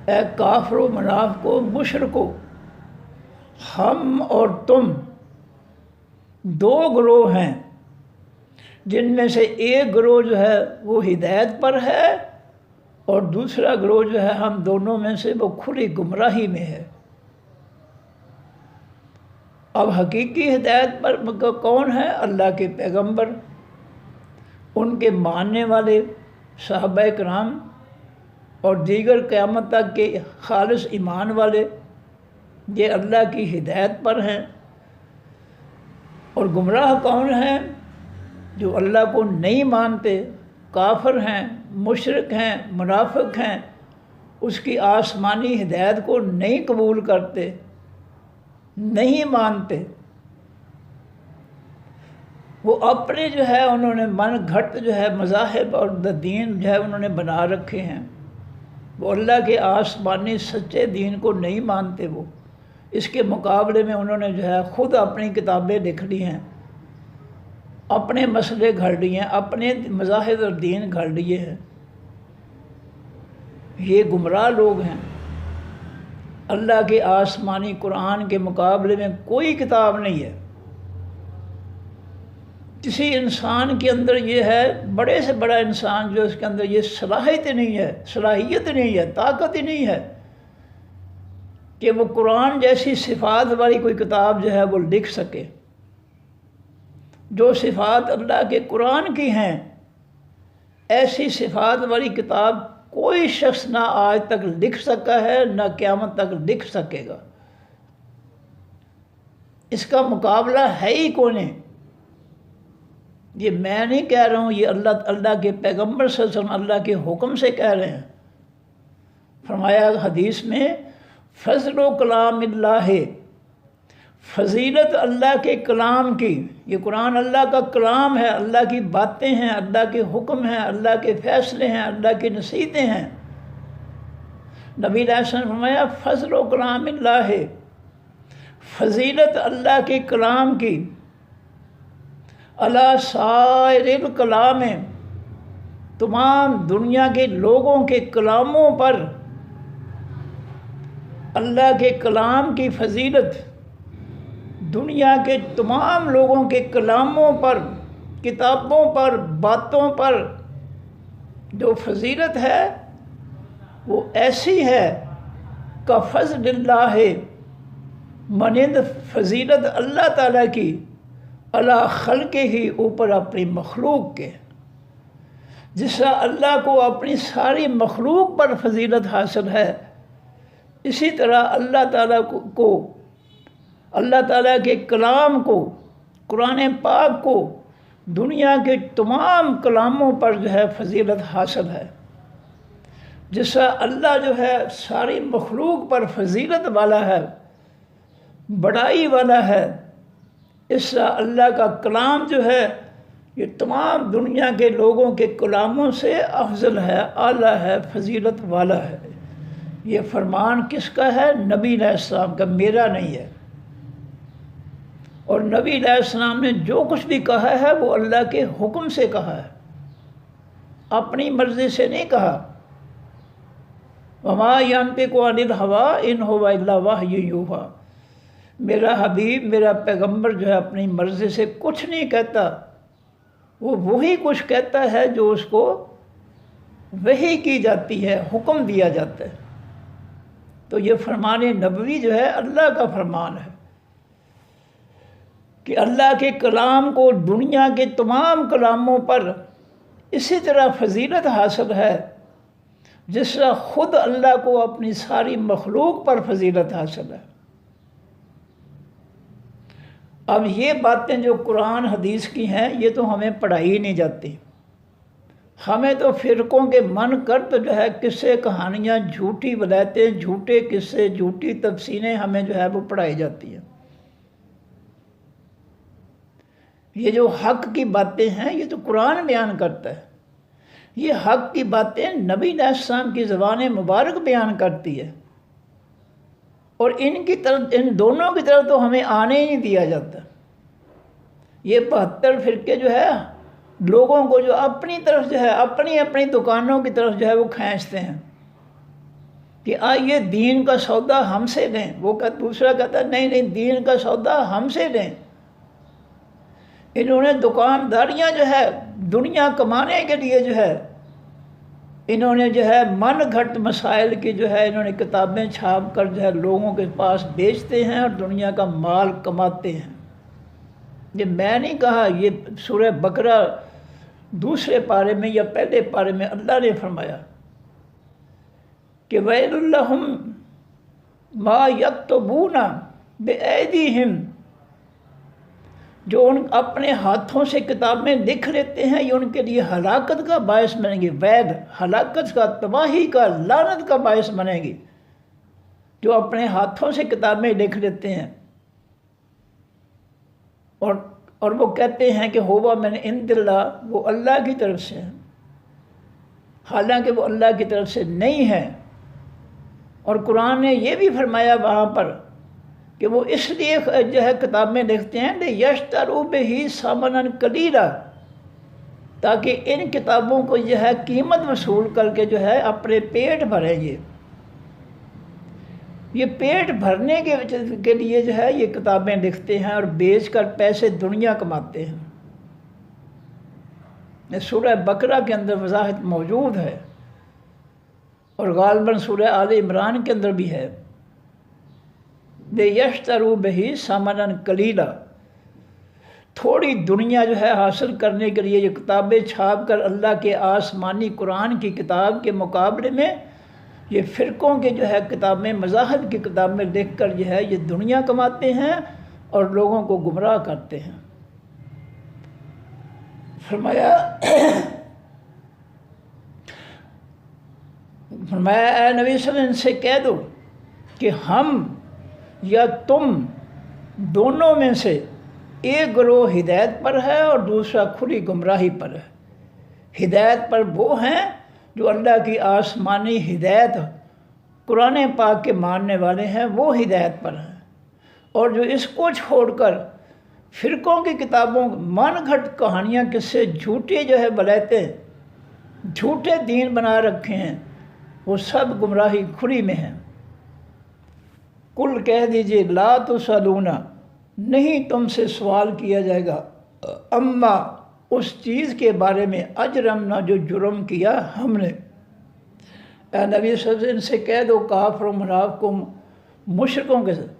اے کافر و منافقو، مشرکو، ہم اور تم دو گروہ ہیں، جن میں سے ایک گروہ جو ہے وہ ہدایت پر ہے اور دوسرا گروہ جو ہے ہم دونوں میں سے وہ کھلی گمراہی میں ہے۔ اب حقیقی ہدایت پر کون ہے؟ اللہ کے پیغمبر، ان کے ماننے والے صحابہ کرام اور دیگر قیامت تک کے خالص ایمان والے، یہ اللہ کی ہدایت پر ہیں۔ اور گمراہ کون ہیں؟ جو اللہ کو نہیں مانتے، کافر ہیں، مشرک ہیں، منافق ہیں، اس کی آسمانی ہدایت کو نہیں قبول کرتے، نہیں مانتے۔ وہ اپنے جو ہے انہوں نے من گھٹ جو ہے مذاہب اور دین جو ہے انہوں نے بنا رکھے ہیں، وہ اللہ کے آسمانی سچے دین کو نہیں مانتے۔ وہ اس کے مقابلے میں انہوں نے جو ہے خود اپنی کتابیں لکھ لی ہیں، اپنے مسئلے گھڑ لیے ہیں، اپنے مذاہب اور دین گھڑ لیے ہیں۔ یہ گمراہ لوگ ہیں۔ اللہ کے آسمانی قرآن کے مقابلے میں کوئی کتاب نہیں ہے۔ کسی انسان کے اندر یہ ہے، بڑے سے بڑا انسان جو اس کے اندر یہ صلاحیت نہیں ہے، طاقت ہی نہیں ہے کہ وہ قرآن جیسی صفات والی کوئی کتاب جو ہے وہ لکھ سکے۔ جو صفات اللہ کے قرآن کی ہیں، ایسی صفات والی کتاب کوئی شخص نہ آج تک لکھ سکا ہے، نہ قیامت تک لکھ سکے گا۔ اس کا مقابلہ ہے ہی کون ہے؟ یہ میں نہیں کہہ رہا ہوں، یہ اللہ کے پیغمبر صلی اللہ علیہ وسلم اللہ کے حکم سے کہہ رہے ہیں۔ فرمایا حدیث میں، فضل و کلام اللہ، فضیلت اللہ کے کلام کی، یہ قرآن اللہ کا کلام ہے، اللہ کی باتیں ہیں، اللہ کے حکم ہیں، اللہ کے فیصلے ہیں، اللہ کی نصیحتیں ہیں۔ نبی علیہ السلام نے فرمایا فضل و کلام اللہ، فضیلت اللہ کے کلام کی، علی سائر الکلام، تمام دنیا کے لوگوں کے کلاموں پر اللہ کے کلام کی فضیلت دنیا کے تمام لوگوں کے کلاموں پر، کتابوں پر، باتوں پر جو فضیلت ہے وہ ایسی ہے کہ فضل اللہ ہے، مانند فضیلت اللہ تعالیٰ کی علی خلق ہی، اوپر اپنی مخلوق کے. جس طرح اللہ کو اپنی ساری مخلوق پر فضیلت حاصل ہے، اسی طرح اللہ تعالیٰ کو اللہ تعالیٰ کے کلام کو، قرآن پاک کو دنیا کے تمام کلاموں پر جو ہے فضیلت حاصل ہے. جس طرح اللہ جو ہے ساری مخلوق پر فضیلت والا ہے، بڑائی والا ہے، اس طرح اللہ کا کلام جو ہے یہ تمام دنیا کے لوگوں کے کلاموں سے افضل ہے، اعلیٰ ہے، فضیلت والا ہے. یہ فرمان کس کا ہے؟ نبی علیہ السلام کا، میرا نہیں ہے. اور نبی علیہ السلام نے جو کچھ بھی کہا ہے وہ اللہ کے حکم سے کہا ہے، اپنی مرضی سے نہیں کہا. وما ينطق عن الهوى ان هو الا وحی یوحیٰ. میرا حبیب، میرا پیغمبر جو ہے اپنی مرضی سے کچھ نہیں کہتا، وہ وہی کچھ کہتا ہے جو اس کو وحی کی جاتی ہے، حکم دیا جاتا ہے. تو یہ فرمان نبوی جو ہے اللہ کا فرمان ہے کہ اللہ کے کلام کو دنیا کے تمام کلاموں پر اسی طرح فضیلت حاصل ہے جس طرح خود اللہ کو اپنی ساری مخلوق پر فضیلت حاصل ہے. اب یہ باتیں جو قرآن حدیث کی ہیں یہ تو ہمیں پڑھائی نہیں جاتی. ہمیں تو فرقوں کے من کرت جو ہے قصے، کہانیاں، جھوٹی ولایتیں، جھوٹے قصے، جھوٹی تفسیریں ہمیں جو ہے وہ پڑھائی جاتی ہیں. یہ جو حق کی باتیں ہیں یہ تو قرآن بیان کرتا ہے. یہ حق کی باتیں نبی علیہ السلام کی زبان مبارک بیان کرتی ہے، اور ان دونوں کی طرف تو ہمیں آنے ہی نہیں دیا جاتا. یہ 72 فرقے جو ہے لوگوں کو جو اپنی طرف جو ہے اپنی اپنی دکانوں کی طرف جو ہے وہ کھینچتے ہیں کہ آئیے دین کا سودا ہم سے لیں. وہ دوسرا کہتا ہے نہیں نہیں، دین کا سودا ہم سے لیں. انہوں نے دکانداریاں جو ہے دنیا کمانے کے لیے جو ہے انہوں نے جو ہے من گھٹ مسائل کی جو ہے انہوں نے کتابیں چھاپ کر جو ہے لوگوں کے پاس بیچتے ہیں اور دنیا کا مال کماتے ہیں. یہ میں نہیں کہا، یہ سورہ بقرہ دوسرے پارے میں یا پہلے پارے میں اللہ نے فرمایا کہ وَيْلٌ لَهُمْ مَا يَكْتُبُونَ بِأَيْدِيهِمْ. جو ان اپنے ہاتھوں سے کتابیں لکھ لیتے ہیں یہ ان کے لیے ہلاکت کا باعث بنے گی. وید، ہلاکت کا، تباہی کا، لعنت کا باعث بنے گی جو اپنے ہاتھوں سے کتابیں لکھ لیتے ہیں اور وہ کہتے ہیں کہ ہوا من عند اللہ، وہ اللہ کی طرف سے ہے، حالانکہ وہ اللہ کی طرف سے نہیں ہے. اور قرآن نے یہ بھی فرمایا وہاں پر کہ وہ اس لیے جو ہے کتابیں لکھتے ہیں لِيَشْتَرُوا بِهِ ثَمَنًا قَلِيلًا، تاکہ ان کتابوں کو جو ہے قیمت وصول کر کے جو ہے اپنے پیٹ بھریں گے. یہ پیٹ بھرنے کے لیے جو ہے یہ کتابیں لکھتے ہیں اور بیچ کر پیسے دنیا کماتے ہیں. سورہ بقرہ کے اندر وضاحت موجود ہے اور غالباً سورہ آل عمران کے اندر بھی ہے. لِيَشْتَرُوا بِهِ ثَمَنًا قَلِيلًا. تھوڑی دنیا جو ہے حاصل کرنے کے لیے یہ کتابیں چھاپ کر اللہ کے آسمانی قرآن کی کتاب کے مقابلے میں یہ فرقوں کے جو ہے کتابیں، مذاہب کی کتابیں لکھ کر جو ہے یہ دنیا کماتے ہیں اور لوگوں کو گمراہ کرتے ہیں. فرمایا اے نبی صلی اللہ علیہ وسلم سے کہہ دو کہ ہم یا تم دونوں میں سے ایک گروہ ہدایت پر ہے اور دوسرا کھلی گمراہی پر ہے. ہدایت پر وہ ہیں جو اللہ کی آسمانی ہدایت قرآن پاک کے ماننے والے ہیں، وہ ہدایت پر ہیں. اور جو اس کو چھوڑ کر فرقوں کی کتابوں، من گھٹ کہانیاں، قصے، جھوٹے جو ہے ولایتیں، جھوٹے دین بنا رکھے ہیں، وہ سب گمراہی کھلی میں ہیں. کل کہہ دیجئے لا تسألون نہیں تم سے سوال کیا جائے گا اما اس چیز کے بارے میں اجرمنا جو جرم کیا ہم نے۔ اے نبی صلی اللہ علیہ وسلم سے کہہ دو کافر و منافقوں مشرکوں کے ساتھ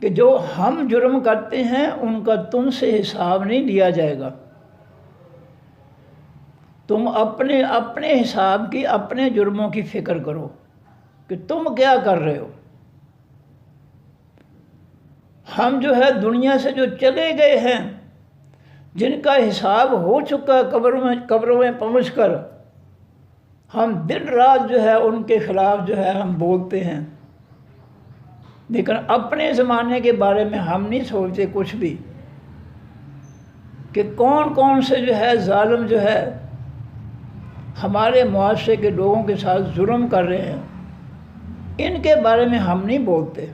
کہ جو ہم جرم کرتے ہیں ان کا تم سے حساب نہیں لیا جائے گا، تم اپنے اپنے حساب کی اپنے جرموں کی فکر کرو کہ تم کیا کر رہے ہو۔ ہم جو ہے دنیا سے جو چلے گئے ہیں، جن کا حساب ہو چکا قبروں میں پہنچ کر، ہم دن رات جو ہے ان کے خلاف جو ہے ہم بولتے ہیں، لیکن اپنے زمانے کے بارے میں ہم نہیں سوچتے کچھ بھی کہ کون کون سے جو ہے ظالم جو ہے ہمارے معاشرے کے لوگوں کے ساتھ ظلم کر رہے ہیں، ان کے بارے میں ہم نہیں بولتے۔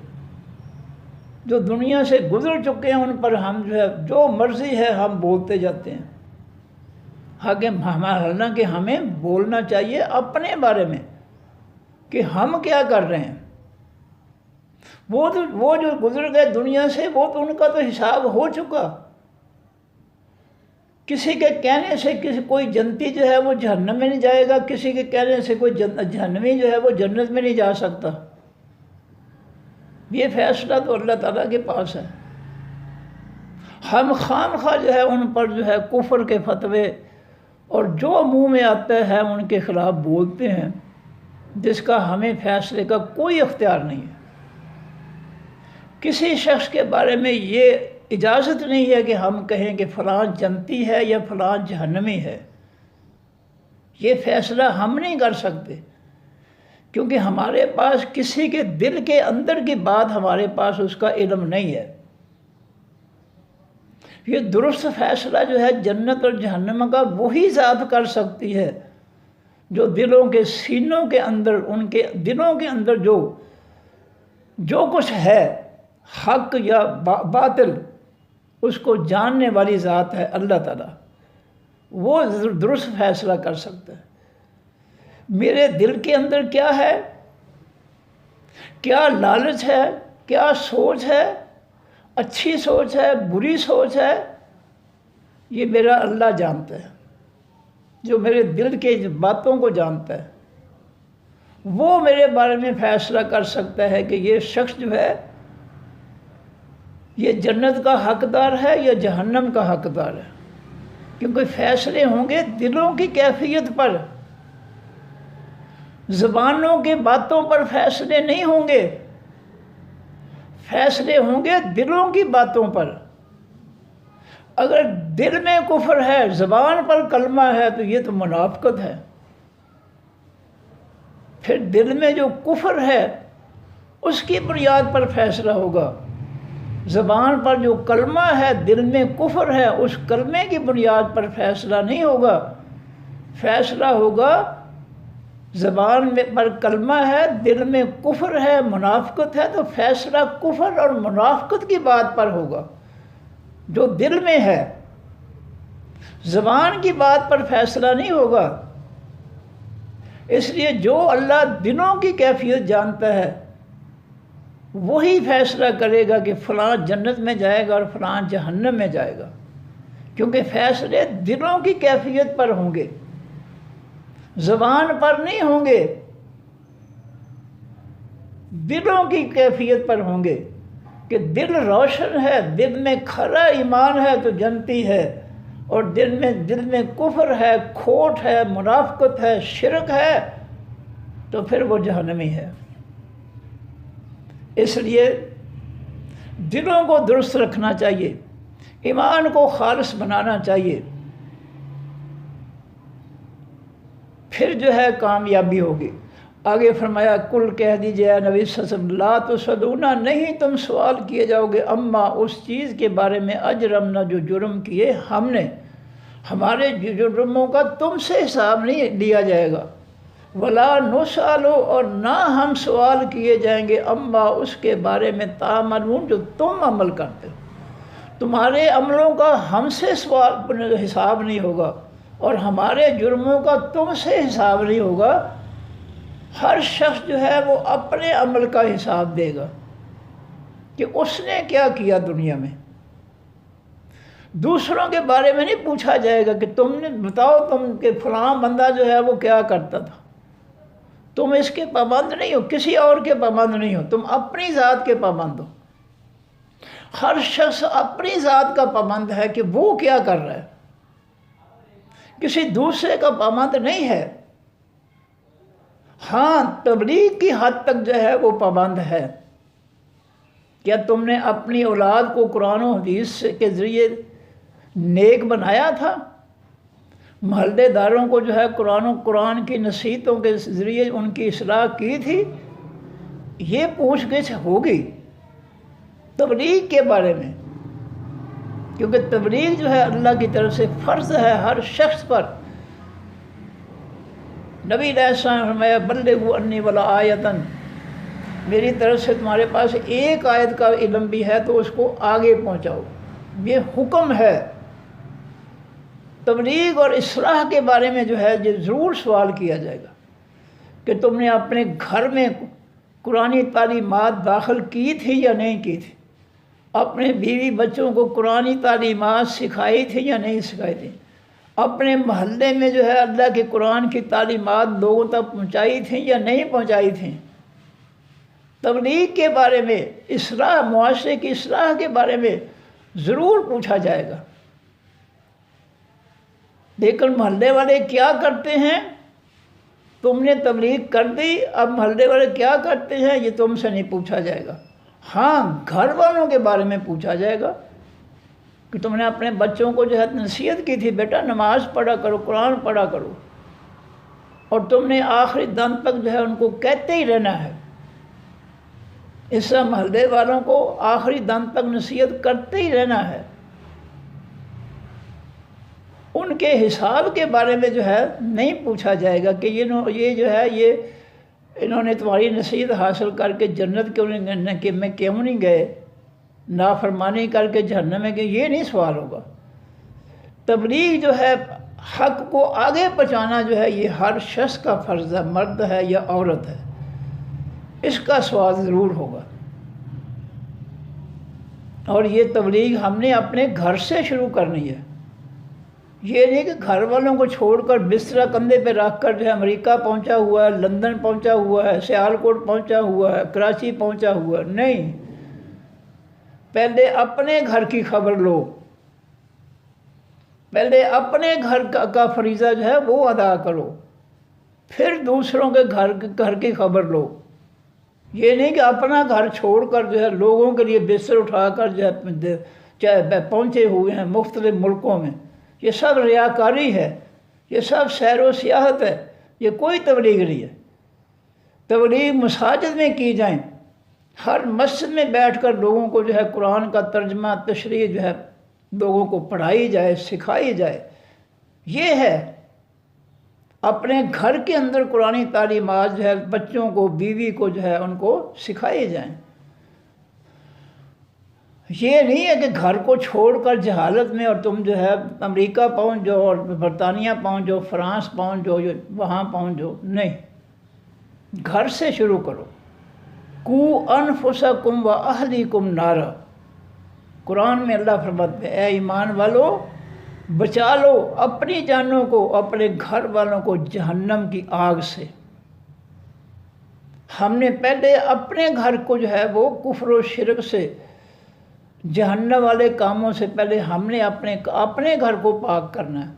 جو دنیا سے گزر چکے ہیں ان پر ہم جو ہے جو مرضی ہے ہم بولتے جاتے ہیں، حالانکہ ہمیں بولنا چاہیے اپنے بارے میں کہ ہم کیا کر رہے ہیں۔ وہ جو گزر گئے دنیا سے، وہ تو ان کا تو حساب ہو چکا۔ کسی کے کہنے سے کوئی جنتی جو ہے وہ جہنم میں نہیں جائے گا، کسی کے کہنے سے کوئی جہنمی جو ہے وہ جنت میں نہیں جا سکتا۔ یہ فیصلہ تو اللہ تعالیٰ کے پاس ہے۔ ہم خواہ جو ہے ان پر جو ہے کفر کے فتوے اور جو منہ میں آتا ہے ان کے خلاف بولتے ہیں، جس کا ہمیں فیصلے کا کوئی اختیار نہیں ہے۔ کسی شخص کے بارے میں یہ اجازت نہیں ہے کہ ہم کہیں کہ فلاں جنتی ہے یا فلاں جہنمی ہے۔ یہ فیصلہ ہم نہیں کر سکتے، کیونکہ ہمارے پاس کسی کے دل کے اندر کی بات ہمارے پاس اس کا علم نہیں ہے۔ یہ درست فیصلہ جو ہے جنت اور جہنم کا وہی ذات کر سکتی ہے جو دلوں کے سینوں کے اندر، ان کے دلوں کے اندر جو کچھ ہے حق یا باطل، اس کو جاننے والی ذات ہے اللہ تعالیٰ۔ وہ درست فیصلہ کر سکتا ہے میرے دل کے اندر کیا ہے، کیا لالچ ہے، کیا سوچ ہے، اچھی سوچ ہے، بری سوچ ہے، یہ میرا اللہ جانتا ہے، جو میرے دل کے باتوں کو جانتا ہے۔ وہ میرے بارے میں فیصلہ کر سکتا ہے کہ یہ شخص جو ہے یہ جنت کا حقدار ہے یا جہنم کا حقدار ہے، کیونکہ فیصلے ہوں گے دلوں کی کیفیت پر، زبانوں کی باتوں پر فیصلے نہیں ہوں گے، فیصلے ہوں گے دلوں کی باتوں پر۔ اگر دل میں کفر ہے، زبان پر کلمہ ہے، تو یہ تو منافقت ہے۔ پھر دل میں جو کفر ہے اس کی بنیاد پر فیصلہ ہوگا، زبان پر جو کلمہ ہے، دل میں کفر ہے، اس کلمے کی بنیاد پر فیصلہ نہیں ہوگا۔ فیصلہ ہوگا زبان میں پر کلمہ ہے، دل میں کفر ہے، منافقت ہے، تو فیصلہ کفر اور منافقت کی بات پر ہوگا جو دل میں ہے، زبان کی بات پر فیصلہ نہیں ہوگا۔ اس لیے جو اللہ دلوں کی کیفیت جانتا ہے وہی فیصلہ کرے گا کہ فلاں جنت میں جائے گا اور فلاں جہنم میں جائے گا، کیونکہ فیصلے دلوں کی کیفیت پر ہوں گے، زبان پر نہیں ہوں گے، دلوں کی کیفیت پر ہوں گے کہ دل روشن ہے، دل میں کھرا ایمان ہے تو جنتی ہے، اور دل میں کفر ہے، کھوٹ ہے، منافقت ہے، شرک ہے، تو پھر وہ جہنمی ہے۔ اس لیے دلوں کو درست رکھنا چاہیے، ایمان کو خالص بنانا چاہیے، پھر جو ہے کامیابی ہوگی۔ آگے فرمایا کل کہہ دیجئے اے نبی صلی اللہ علیہ وسلم لا تسألونا، نہیں تم سوال کیے جاؤ گے اما اس چیز کے بارے میں اجرمنا جو جرم کیے ہم نے، ہمارے جرموں کا تم سے حساب نہیں لیا جائے گا، ولا نسأل، اور نہ ہم سوال کیے جائیں گے اما اس کے بارے میں تعملون جو تم عمل کرتے ہو، تمہارے عملوں کا ہم سے سوال حساب نہیں ہوگا، اور ہمارے جرموں کا تم سے حساب نہیں ہوگا۔ ہر شخص جو ہے وہ اپنے عمل کا حساب دے گا۔ کہ اس نے کیا کیا دنیا میں۔ دوسروں کے بارے میں نہیں پوچھا جائے گا کہ تم نے بتاؤ تم کہ فلاں بندہ جو ہے وہ کیا کرتا تھا۔ تم اس کے پابند نہیں ہو، کسی اور کے پابند نہیں ہو، تم اپنی ذات کے پابند ہو۔ ہر شخص اپنی ذات کا پابند ہے کہ وہ کیا کر رہا ہے، کسی دوسرے کا پابند نہیں ہے۔ ہاں، تبلیغ کی حد تک جو ہے وہ پابند ہے۔ کیا تم نے اپنی اولاد کو قرآن و حدیث کے ذریعے نیک بنایا تھا؟ محلے داروں کو جو ہے قرآن کی نصیحتوں کے ذریعے ان کی اصلاح کی تھی؟ یہ پوچھ گچھ ہوگی تبلیغ کے بارے میں، کیونکہ تبلیغ جو ہے اللہ کی طرف سے فرض ہے ہر شخص پر۔ نبی علیہ السلام نے فرمایا بلغوا انی ولا آیتن، میری طرف سے تمہارے پاس ایک آیت کا علم بھی ہے تو اس کو آگے پہنچاؤ، یہ حکم ہے۔ تبلیغ اور اصلاح کے بارے میں جو ہے یہ ضرور سوال کیا جائے گا کہ تم نے اپنے گھر میں قرآنی تعلیمات داخل کی تھی یا نہیں کی تھی، اپنے بیوی بچوں کو قرآنی تعلیمات سکھائی تھی یا نہیں سکھائی تھی، اپنے محلے میں جو ہے اللہ کے قرآن کی تعلیمات لوگوں تک پہنچائی تھیں یا نہیں پہنچائی تھیں۔ تبلیغ کے بارے میں، اصلاح، معاشرے کی اصلاح کے بارے میں ضرور پوچھا جائے گا۔ لیکن محلے والے کیا کرتے ہیں؟ تم نے تبلیغ کر دی، اب محلے والے کیا کرتے ہیں یہ تم سے نہیں پوچھا جائے گا۔ ہاں، گھر والوں کے بارے میں پوچھا جائے گا کہ تم نے اپنے بچوں کو جو ہے نصیحت کی تھی بیٹا نماز پڑھا کرو، قرآن پڑھا کرو، اور تم نے آخری دم تک جو ہے ان کو کہتے ہی رہنا ہے۔ اس طرح محلے والوں کو آخری دم تک نصیحت کرتے ہی رہنا ہے۔ ان کے حساب کے بارے میں جو ہے نہیں پوچھا جائے گا کہ یہ جو ہے انہوں نے تمہاری نصیحت حاصل کر کے جنت میں کیوں نہیں گئے، نافرمانی کر کے جہنم میں گئے، یہ نہیں سوال ہوگا۔ تبلیغ جو ہے حق کو آگے پہنچانا جو ہے یہ ہر شخص کا فرض ہے، مرد ہے یا عورت ہے، اس کا سوال ضرور ہوگا۔ اور یہ تبلیغ ہم نے اپنے گھر سے شروع کرنی ہے۔ یہ نہیں کہ گھر والوں کو چھوڑ کر بستر کندھے پہ رکھ کر جو ہے امریکہ پہنچا ہوا ہے، لندن پہنچا ہوا ہے، سیالکوٹ پہنچا ہوا ہے، کراچی پہنچا ہوا ہے، نہیں۔ پہلے اپنے گھر کی خبر لو، پہلے اپنے گھر کا فریضہ جو ہے وہ ادا کرو، پھر دوسروں کے گھر کی خبر لو۔ یہ نہیں کہ اپنا گھر چھوڑ کر جو ہے لوگوں کے لیے بستر اٹھا کر جو ہے پہنچے ہوئے ہیں مختلف ملکوں میں، یہ سب ریاکاری ہے، یہ سب سیر و سیاحت ہے، یہ کوئی تبلیغ نہیں ہے۔ تبلیغ مساجد میں کی جائیں، ہر مسجد میں بیٹھ کر لوگوں کو جو ہے قرآن کا ترجمہ تشریح جو ہے لوگوں کو پڑھائی جائے، سکھائی جائے، یہ ہے۔ اپنے گھر کے اندر قرآنی تعلیمات جو ہے بچوں کو، بیوی کو جو ہے ان کو سکھائی جائیں۔ یہ نہیں ہے کہ گھر کو چھوڑ کر جہالت میں اور تم جو ہے امریکہ پہنچ جاؤ اور برطانیہ پہنچ جاؤ، فرانس پہنچ جاؤ، وہاں پہنچ جاؤ، نہیں۔ گھر سے شروع کرو۔ قُوا أَنفُسَكُمْ وَأَهْلِيكُمْ نَارًا، قرآن میں اللہ فرماتے ہیں اے ایمان والو بچا لو اپنی جانوں کو، اپنے گھر والوں کو جہنم کی آگ سے۔ ہم نے پہلے اپنے گھر کو جو ہے وہ کفر و شرک سے، جہنم والے کاموں سے پہلے ہم نے اپنے گھر کو پاک کرنا ہے۔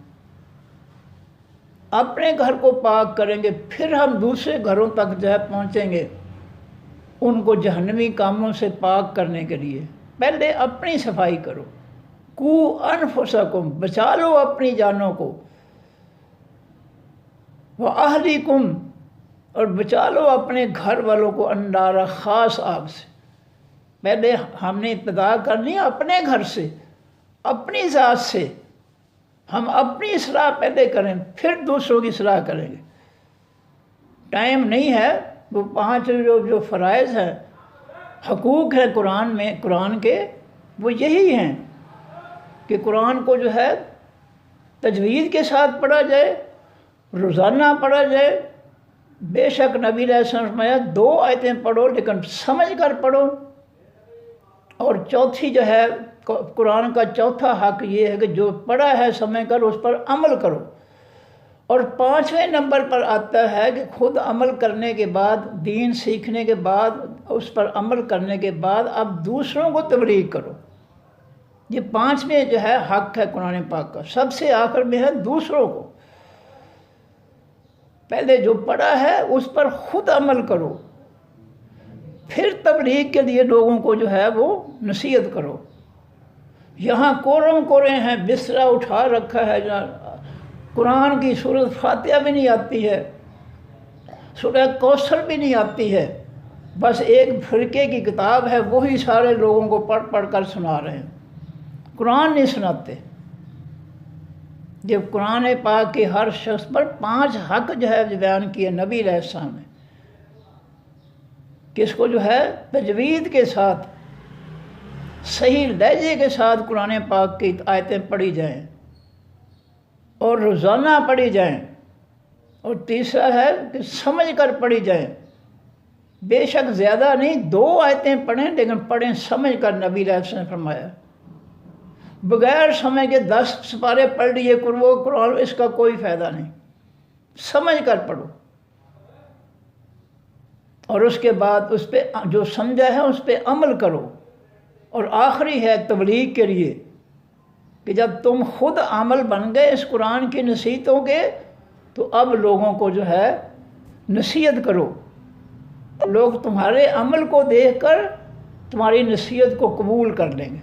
اپنے گھر کو پاک کریں گے پھر ہم دوسرے گھروں تک جو ہے پہنچیں گے ان کو جہنمی کاموں سے پاک کرنے کے لیے۔ پہلے اپنی صفائی کرو۔ قُوا أَنفُسَكُمْ، بچا لو اپنی جانوں کو، وَأَهْلِكُمْ، اور بچا لو اپنے گھر والوں کو، النار، خاص آگ سے۔ پہلے ہم نے ابتدا کرنی اپنے گھر سے، اپنی ذات سے۔ ہم اپنی اصلاح پہلے کریں پھر دوسروں کی اصلاح کریں گے۔ ٹائم نہیں ہے، وہ 5 جو فرائض ہیں، حقوق ہیں قرآن کے، وہ یہی ہیں کہ قرآن کو جو ہے تجوید کے ساتھ پڑھا جائے، روزانہ پڑھا جائے۔ بے شک نبی علیہ السلام نے فرمایا 2 آیتیں پڑھو لیکن سمجھ کر پڑھو، اور چوتھی جو ہے قرآن کا چوتھا حق یہ ہے کہ جو پڑھا ہے سمجھ کر اس پر عمل کرو، اور 5ویں نمبر پر آتا ہے کہ خود عمل کرنے کے بعد، دین سیکھنے کے بعد، اس پر عمل کرنے کے بعد اب دوسروں کو تبلیغ کرو۔ یہ 5ویں جو ہے حق ہے قرآن پاک کا، سب سے آخر میں ہے دوسروں کو۔ پہلے جو پڑھا ہے اس پر خود عمل کرو، پھر تبلیغ کے لیے لوگوں کو جو ہے وہ نصیحت کرو۔ یہاں کورے ہیں، بسترا اٹھا رکھا ہے، قرآن کی سورۃ فاتحہ بھی نہیں آتی ہے، سورہ کوثر بھی نہیں آتی ہے، بس ایک فرقے کی کتاب ہے، وہی سارے لوگوں کو پڑھ پڑھ کر سنا رہے ہیں، قرآن نہیں سناتے۔ جب قرآن پاک کے ہر شخص پر 5 حق جو ہے بیان کیے نبی علیہ السلام نے، کہ اس کو جو ہے تجوید کے ساتھ، صحیح لہجے کے ساتھ قرآن پاک کی آیتیں پڑھی جائیں اور روزانہ پڑھی جائیں، اور تیسرا ہے کہ سمجھ کر پڑھی جائیں، بے شک زیادہ نہیں، 2 آیتیں پڑھیں لیکن پڑھیں سمجھ کر، نبی علیہ السلام نے فرمایا۔ بغیر سمجھ کے 10 سپارے پڑھ لیے قرآن، اس کا کوئی فائدہ نہیں، سمجھ کر پڑھو، اور اس کے بعد اس پہ جو سمجھا ہے اس پہ عمل کرو۔ اور آخری ہے تبلیغ کے لیے کہ جب تم خود عمل بن گئے اس قرآن کی نصیحتوں کے، تو اب لوگوں کو جو ہے نصیحت کرو، لوگ تمہارے عمل کو دیکھ کر تمہاری نصیحت کو قبول کر لیں گے۔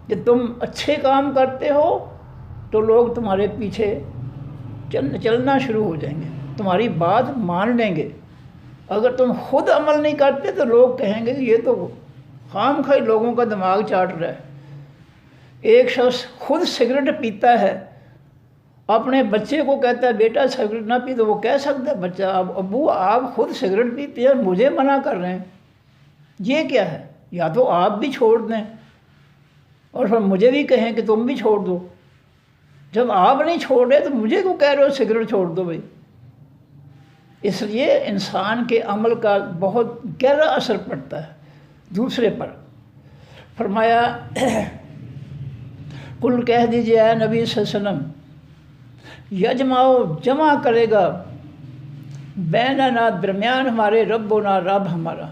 کہ تم اچھے کام کرتے ہو تو لوگ تمہارے پیچھے چلنا شروع ہو جائیں گے، تمہاری بات مان لیں گے۔ اگر تم خود عمل نہیں کرتے تو لوگ کہیں گے کہ یہ تو خام خواہ لوگوں کا دماغ چاٹ رہا ہے۔ ایک شخص خود سگریٹ پیتا ہے، اپنے بچے کو کہتا ہے بیٹا سگریٹ نہ پی، تو وہ کہہ سکتا ہے بچہ ابو آپ خود سگریٹ پیتے ہیں مجھے منع کر رہے ہیں، یہ کیا ہے؟ یا تو آپ بھی چھوڑ دیں اور پھر مجھے بھی کہیں کہ تم بھی چھوڑ دو۔ جب آپ نہیں چھوڑ رہے تو مجھے کیوں کہہ رہے ہو سگریٹ چھوڑ دو بھائی؟ اس لیے انسان کے عمل کا بہت گہرا اثر پڑتا ہے دوسرے پر۔ فرمایا قل کہہ دیجئے اے نبی صلی اللہ علیہ وسلم، یجمعو جمع کرے گا، بیننا درمیان ہمارے، ربنا رب ہمارا،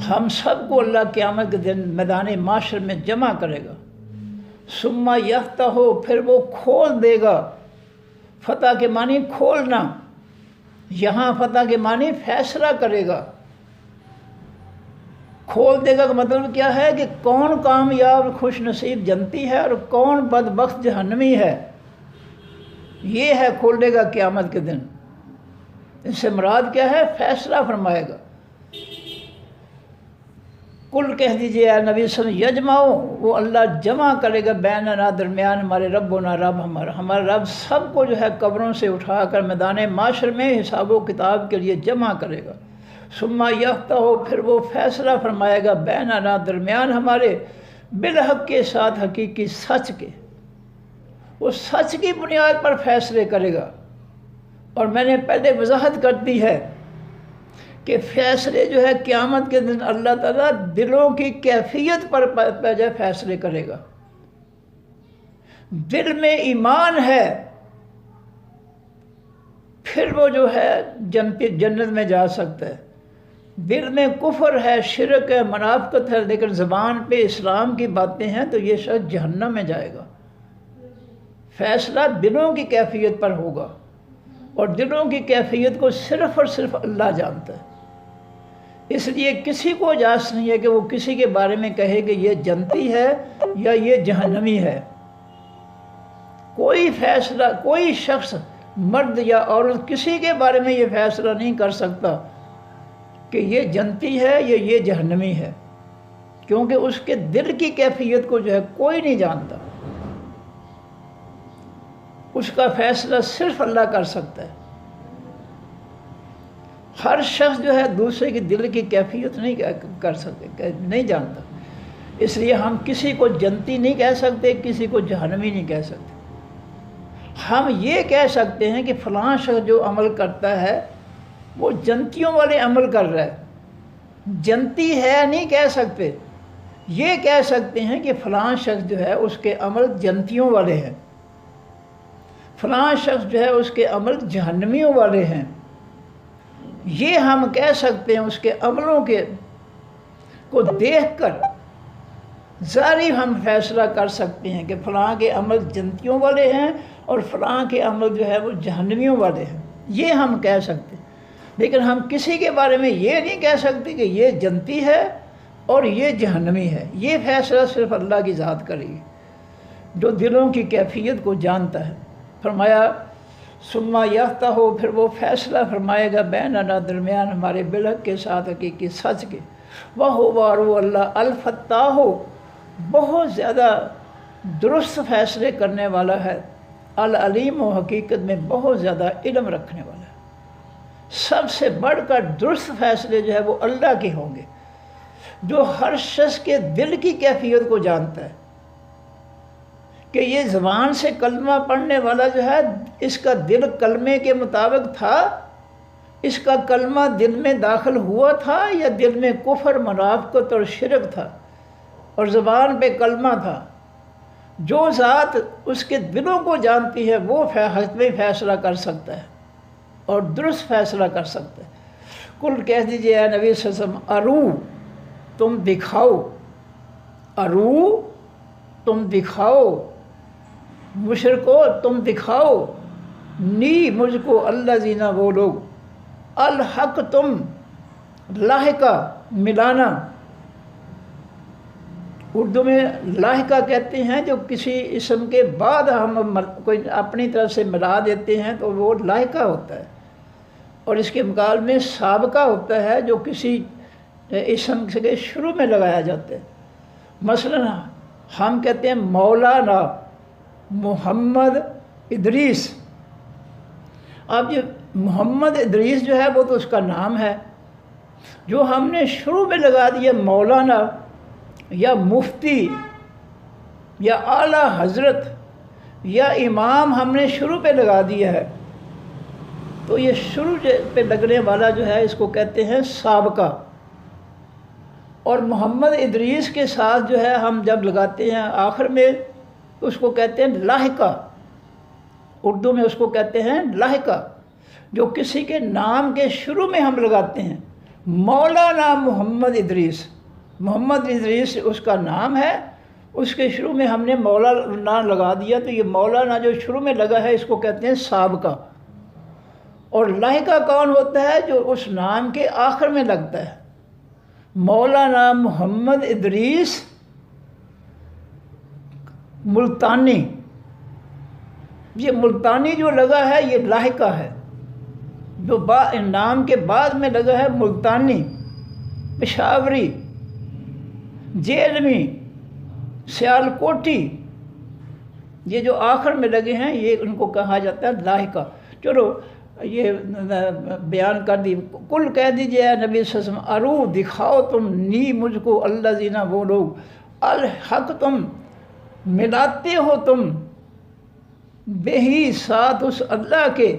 ہم سب کو اللہ قیامت کے دن میدان معاشر میں جمع کرے گا۔ ثم یفتح، پھر وہ کھول دے گا، فتح کے معنی کھولنا، یہاں فتح کے معنی فیصلہ کرے گا۔ کھول دے گا کا مطلب کیا ہے کہ کون کامیاب خوش نصیب جنتی ہے اور کون بدبخت جہنمی ہے، یہ ہے کھول دے گا قیامت کے دن۔ اس سے مراد کیا ہے؟ فیصلہ فرمائے گا۔ قل کہہ دیجئے اے نبی صلی اللہ علیہ وسلم، یجمعو، وہ اللہ جمع کرے گا، بیننا درمیان ہمارے، ربنا رب ہمارا رب سب کو جو ہے قبروں سے اٹھا کر میدان معاشر میں حساب و کتاب کے لیے جمع کرے گا۔ ثم یفتح، پھر وہ فیصلہ فرمائے گا، بیننا درمیان ہمارے، بالحق کے ساتھ، حقیقی سچ کے، وہ سچ کی بنیاد پر فیصلے کرے گا۔ اور میں نے پہلے وضاحت کر دی ہے کہ فیصلے جو ہے قیامت کے دن اللہ تعالیٰ دلوں کی کیفیت پر پہلے فیصلے کرے گا۔ دل میں ایمان ہے پھر وہ جو ہے جنت میں جا سکتا ہے، دل میں کفر ہے، شرک ہے، منافقت ہے، لیکن زبان پہ اسلام کی باتیں ہیں، تو یہ شخص جہنم میں جائے گا۔ فیصلہ دلوں کی کیفیت پر ہوگا، اور دلوں کی کیفیت کو صرف اور صرف اللہ جانتا ہے۔ اس لیے کسی کو اجازت نہیں ہے کہ وہ کسی کے بارے میں کہے کہ یہ جنتی ہے یا یہ جہنمی ہے۔ کوئی فیصلہ، کوئی شخص، مرد یا عورت، کسی کے بارے میں یہ فیصلہ نہیں کر سکتا کہ یہ جنتی ہے یا یہ جہنمی ہے، کیونکہ اس کے دل کی کیفیت کو جو ہے کوئی نہیں جانتا۔ اس کا فیصلہ صرف اللہ کر سکتا ہے۔ ہر شخص جو ہے دوسرے کی دل کی کیفیت نہیں کر سکتے، نہیں جانتا۔ اس لیے ہم کسی کو جنتی نہیں کہہ سکتے، کسی کو جہنمی نہیں کہہ سکتے۔ ہم یہ کہہ سکتے ہیں کہ فلاں شخص جو عمل کرتا ہے وہ جنتیوں والے عمل کر رہا ہے، جنتی ہے نہیں کہہ سکتے، یہ کہہ سکتے ہیں کہ فلاں شخص جو ہے اس کے عمل جنتیوں والے ہیں، فلاں شخص جو ہے اس کے عمل جہنمیوں والے ہیں، یہ ہم کہہ سکتے ہیں۔ اس کے عملوں کو دیکھ کر ظاہری ہم فیصلہ کر سکتے ہیں کہ فلاں کے عمل جنتیوں والے ہیں اور فلاں کے عمل جو ہے وہ جہنمیوں والے ہیں، یہ ہم کہہ سکتے ہیں۔ لیکن ہم کسی کے بارے میں یہ نہیں کہہ سکتے کہ یہ جنتی ہے اور یہ جہنمی ہے۔ یہ فیصلہ صرف اللہ کی ذات کرے گی جو دلوں کی کیفیت کو جانتا ہے۔ فرمایا ثم یفتح، پھر وہ فیصلہ فرمائے گا بیننا، درمیان ہمارے بالحق کے ساتھ، حقیقی سچ کے۔ وَهُوَ اللہ الفتاح، بہت زیادہ درست فیصلے کرنے والا ہے، العلیم، و حقیقت میں بہت زیادہ علم رکھنے والا ہے۔ سب سے بڑھ کر درست فیصلے جو ہے وہ اللہ کے ہوں گے، جو ہر شخص کے دل کی کیفیت کو جانتا ہے کہ یہ زبان سے کلمہ پڑھنے والا جو ہے اس کا دل کلمے کے مطابق تھا، اس کا کلمہ دل میں داخل ہوا تھا یا دل میں کفر، منافقت اور شرک تھا اور زبان پہ کلمہ تھا۔ جو ذات اس کے دلوں کو جانتی ہے وہ حتمی فیصلہ کر سکتا ہے اور درست فیصلہ کر سکتا ہے۔ کل کہہ دیجئے اے نبی صلی اللہ علیہ وسلم، ارو، تم دکھاؤ، ارو، تم دکھاؤ، مشرکو تم دکھاؤ، نی مجھ کو، اللہ زینہ وہ لوگ، الحق تم، لاحقہ ملانا، اردو میں لاحقہ کہتے ہیں جو کسی اسم کے بعد ہم کوئی اپنی طرف سے ملا دیتے ہیں تو وہ لاحقہ ہوتا ہے، اور اس کے مقابل میں سابقہ ہوتا ہے جو کسی اسم کے شروع میں لگایا جاتا ہے۔ مثلا ہم کہتے ہیں مولانا محمد ادریس، اب یہ محمد ادریس جو ہے وہ تو اس کا نام ہے، جو ہم نے شروع میں لگا دیا مولانا یا مفتی یا اعلیٰ حضرت یا امام ہم نے شروع پہ لگا دیا ہے، تو یہ شروع پہ لگنے والا جو ہے اس کو کہتے ہیں سابقہ۔ اور محمد ادریس کے ساتھ جو ہے ہم جب لگاتے ہیں آخر میں اس کو کہتے ہیں لاحقہ، اردو میں اس کو کہتے ہیں لاحقہ، جو کسی کے نام کے شروع میں ہم لگاتے ہیں۔ مولانا محمد ادریس، محمد ادریس اس کا نام ہے، اس کے شروع میں ہم نے مولانا لگا دیا، تو یہ مولانا جو شروع میں لگا ہے اس کو کہتے ہیں سابقہ۔ اور لاحقہ کون ہوتا ہے؟ جو اس نام کے آخر میں لگتا ہے۔ مولانا محمد ادریس ملتانی، یہ ملتانی جو لگا ہے یہ لاحقہ ہے، جو نام کے بعد میں لگا ہے ملتانی، پشاوری، جیلمی، سیالکوٹی، یہ جو آخر میں لگے ہیں یہ ان کو کہا جاتا ہے لاحقہ۔ چلو یہ بیان کر دی۔ کل کہہ دیجئے اے نبی صلی اللہ علیہ وسلم، ارو دکھاؤ تم، نی مجھ کو، اللہ زینہ وہ لوگ، الحق تم ملاتے ہو تم، بے ہی ساتھ اس اللہ کے،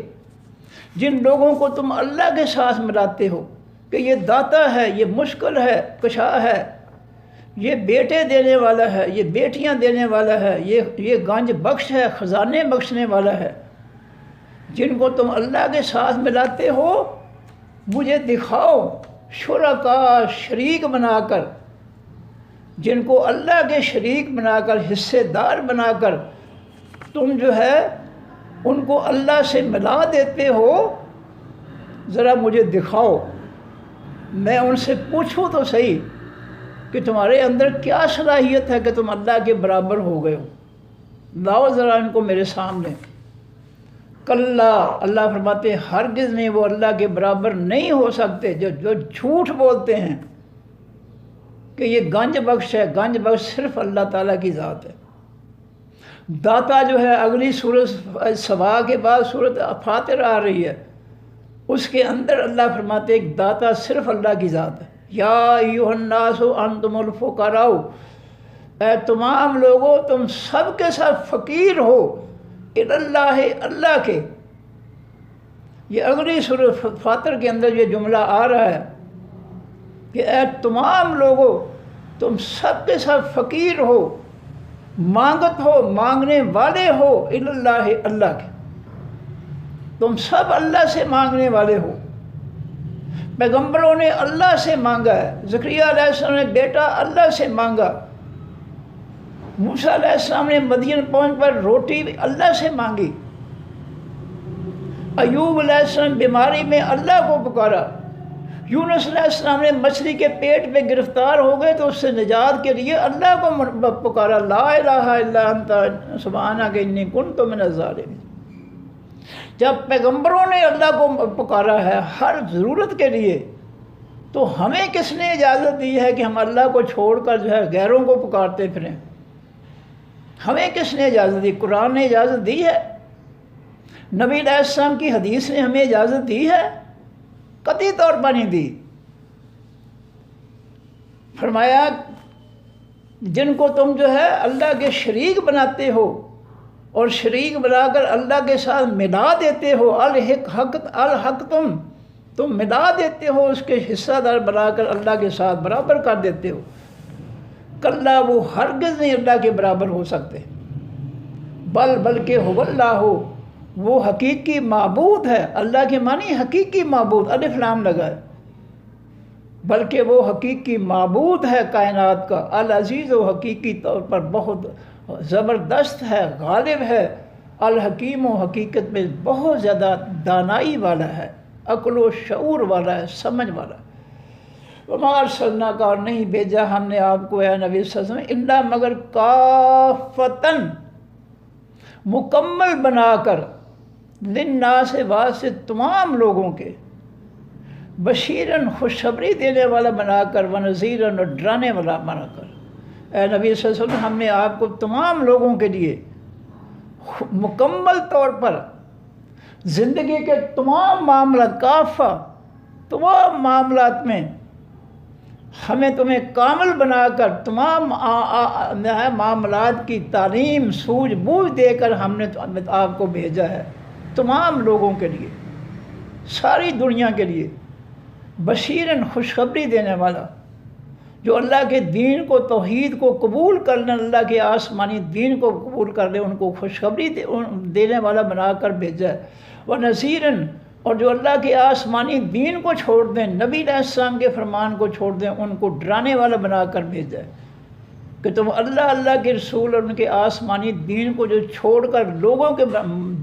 جن لوگوں کو تم اللہ کے ساتھ ملاتے ہو کہ یہ داتا ہے، یہ مشکل ہے، کشا ہے، یہ بیٹے دینے والا ہے، یہ بیٹیاں دینے والا ہے، یہ گنج بخش ہے، خزانے بخشنے والا ہے، جن کو تم اللہ کے ساتھ ملاتے ہو مجھے دکھاؤ شرکا، شریک بنا کر، جن کو اللہ کے شریک بنا کر، حصے دار بنا کر تم جو ہے ان کو اللہ سے ملا دیتے ہو، ذرا مجھے دکھاؤ، میں ان سے پوچھوں تو صحیح کہ تمہارے اندر کیا صلاحیت ہے کہ تم اللہ کے برابر ہو گئے ہو، لاؤ ذرا ان کو میرے سامنے۔ کلا، اللہ فرماتے ہیں ہرگز نہیں، وہ اللہ کے برابر نہیں ہو سکتے۔ جو جھوٹ بولتے ہیں کہ یہ گنج بخش ہے، گنج بخش صرف اللہ تعالیٰ کی ذات ہے۔ داتا جو ہے اگلی سورۃ سبا کے بعد سورۃ فاطر آ رہی ہے، اس کے اندر اللہ فرماتے ہیں ایک داتا صرف اللہ کی ذات ہے۔ یا ایھا الناس انتم الفقراء، اے تمام لوگوں تم سب کے ساتھ فقیر ہو اللہ، اللہ کے۔ یہ اگلی سورۃ فاطر کے اندر یہ جملہ آ رہا ہے کہ اے تمام لوگوں تم سب کے سب فقیر ہو، مانگت ہو، مانگنے والے ہو اللہ اللہ کے، تم سب اللہ سے مانگنے والے ہو۔ پیغمبروں نے اللہ سے مانگا ہے، زکریا علیہ السلام نے بیٹا اللہ سے مانگا، موسیٰ علیہ السلام نے مدین پہنچ پر روٹی اللہ سے مانگی، ایوب علیہ السلام بیماری میں اللہ کو پکارا، یونس علیہ السلام نے مچھلی کے پیٹ میں گرفتار ہو گئے تو اس سے نجات کے لیے اللہ کو پکارا، لا الہ الا انت سبحانک انی کنت من الظالمین۔ جب پیغمبروں نے اللہ کو پکارا ہے ہر ضرورت کے لیے، تو ہمیں کس نے اجازت دی ہے کہ ہم اللہ کو چھوڑ کر جو ہے غیروں کو پکارتے پھریں؟ ہمیں کس نے اجازت دی؟ قرآن نے اجازت دی ہے؟ نبی علیہ السلام کی حدیث نے ہمیں اجازت دی ہے؟ قطعی طور پر نہیں دی۔ فرمایا جن کو تم جو ہے اللہ کے شریک بناتے ہو اور شریک بنا کر اللہ کے ساتھ ملا دیتے ہو، الحق تم ملا دیتے ہو، اس کے حصہ دار بنا کر اللہ کے ساتھ برابر کر دیتے ہو، کلا وہ ہرگز نہیں اللہ کے برابر ہو سکتے، بلکہ هو اللہ ہو، وہ حقیقی معبود ہے۔ اللہ کے معنی حقیقی معبود، الف لام لگا ہے، بلکہ وہ حقیقی معبود ہے کائنات کا، العزیز و حقیقی طور پر بہت زبردست ہے، غالب ہے، الحکیم و حقیقت میں بہت زیادہ دانائی والا ہے، عقل و شعور والا ہے، سمجھ والا ہے۔ وما ارسلناک، اور نہیں بھیجا ہم نے آپ کو اے نبی صلی اللہ علیہ وسلم، الا مگر کافتن، مکمل بنا کر، للناس واسطے تمام لوگوں کے، بشیرن خوشخبری دینے والا بنا کر، ونذیرن اور ڈرانے والا بنا کر۔ اے نبی صلی اللہ علیہ وسلم ہم نے آپ کو تمام لوگوں کے لیے مکمل طور پر زندگی کے تمام معاملات، کافہ تمام معاملات میں ہمیں تمہیں کامل بنا کر تمام معاملات کی تعلیم سوجھ بوجھ دے کر ہم نے آپ کو بھیجا ہے، تمام لوگوں کے لیے، ساری دنیا کے لیے، بشیرن خوشخبری دینے والا، جو اللہ کے دین کو، توحید کو قبول کر لیں، اللہ کے آسمانی دین کو قبول کر لیں، ان کو خوشخبری دینے والا بنا کر بھیجا ہے، ونذیرن، اور جو اللہ کے آسمانی دین کو چھوڑ دیں، نبی علیہ السلام کے فرمان کو چھوڑ دیں، ان کو ڈرانے والا بنا کر بھیجا ہے کہ تم اللہ کے رسول اور ان کے آسمانی دین کو جو چھوڑ کر لوگوں کے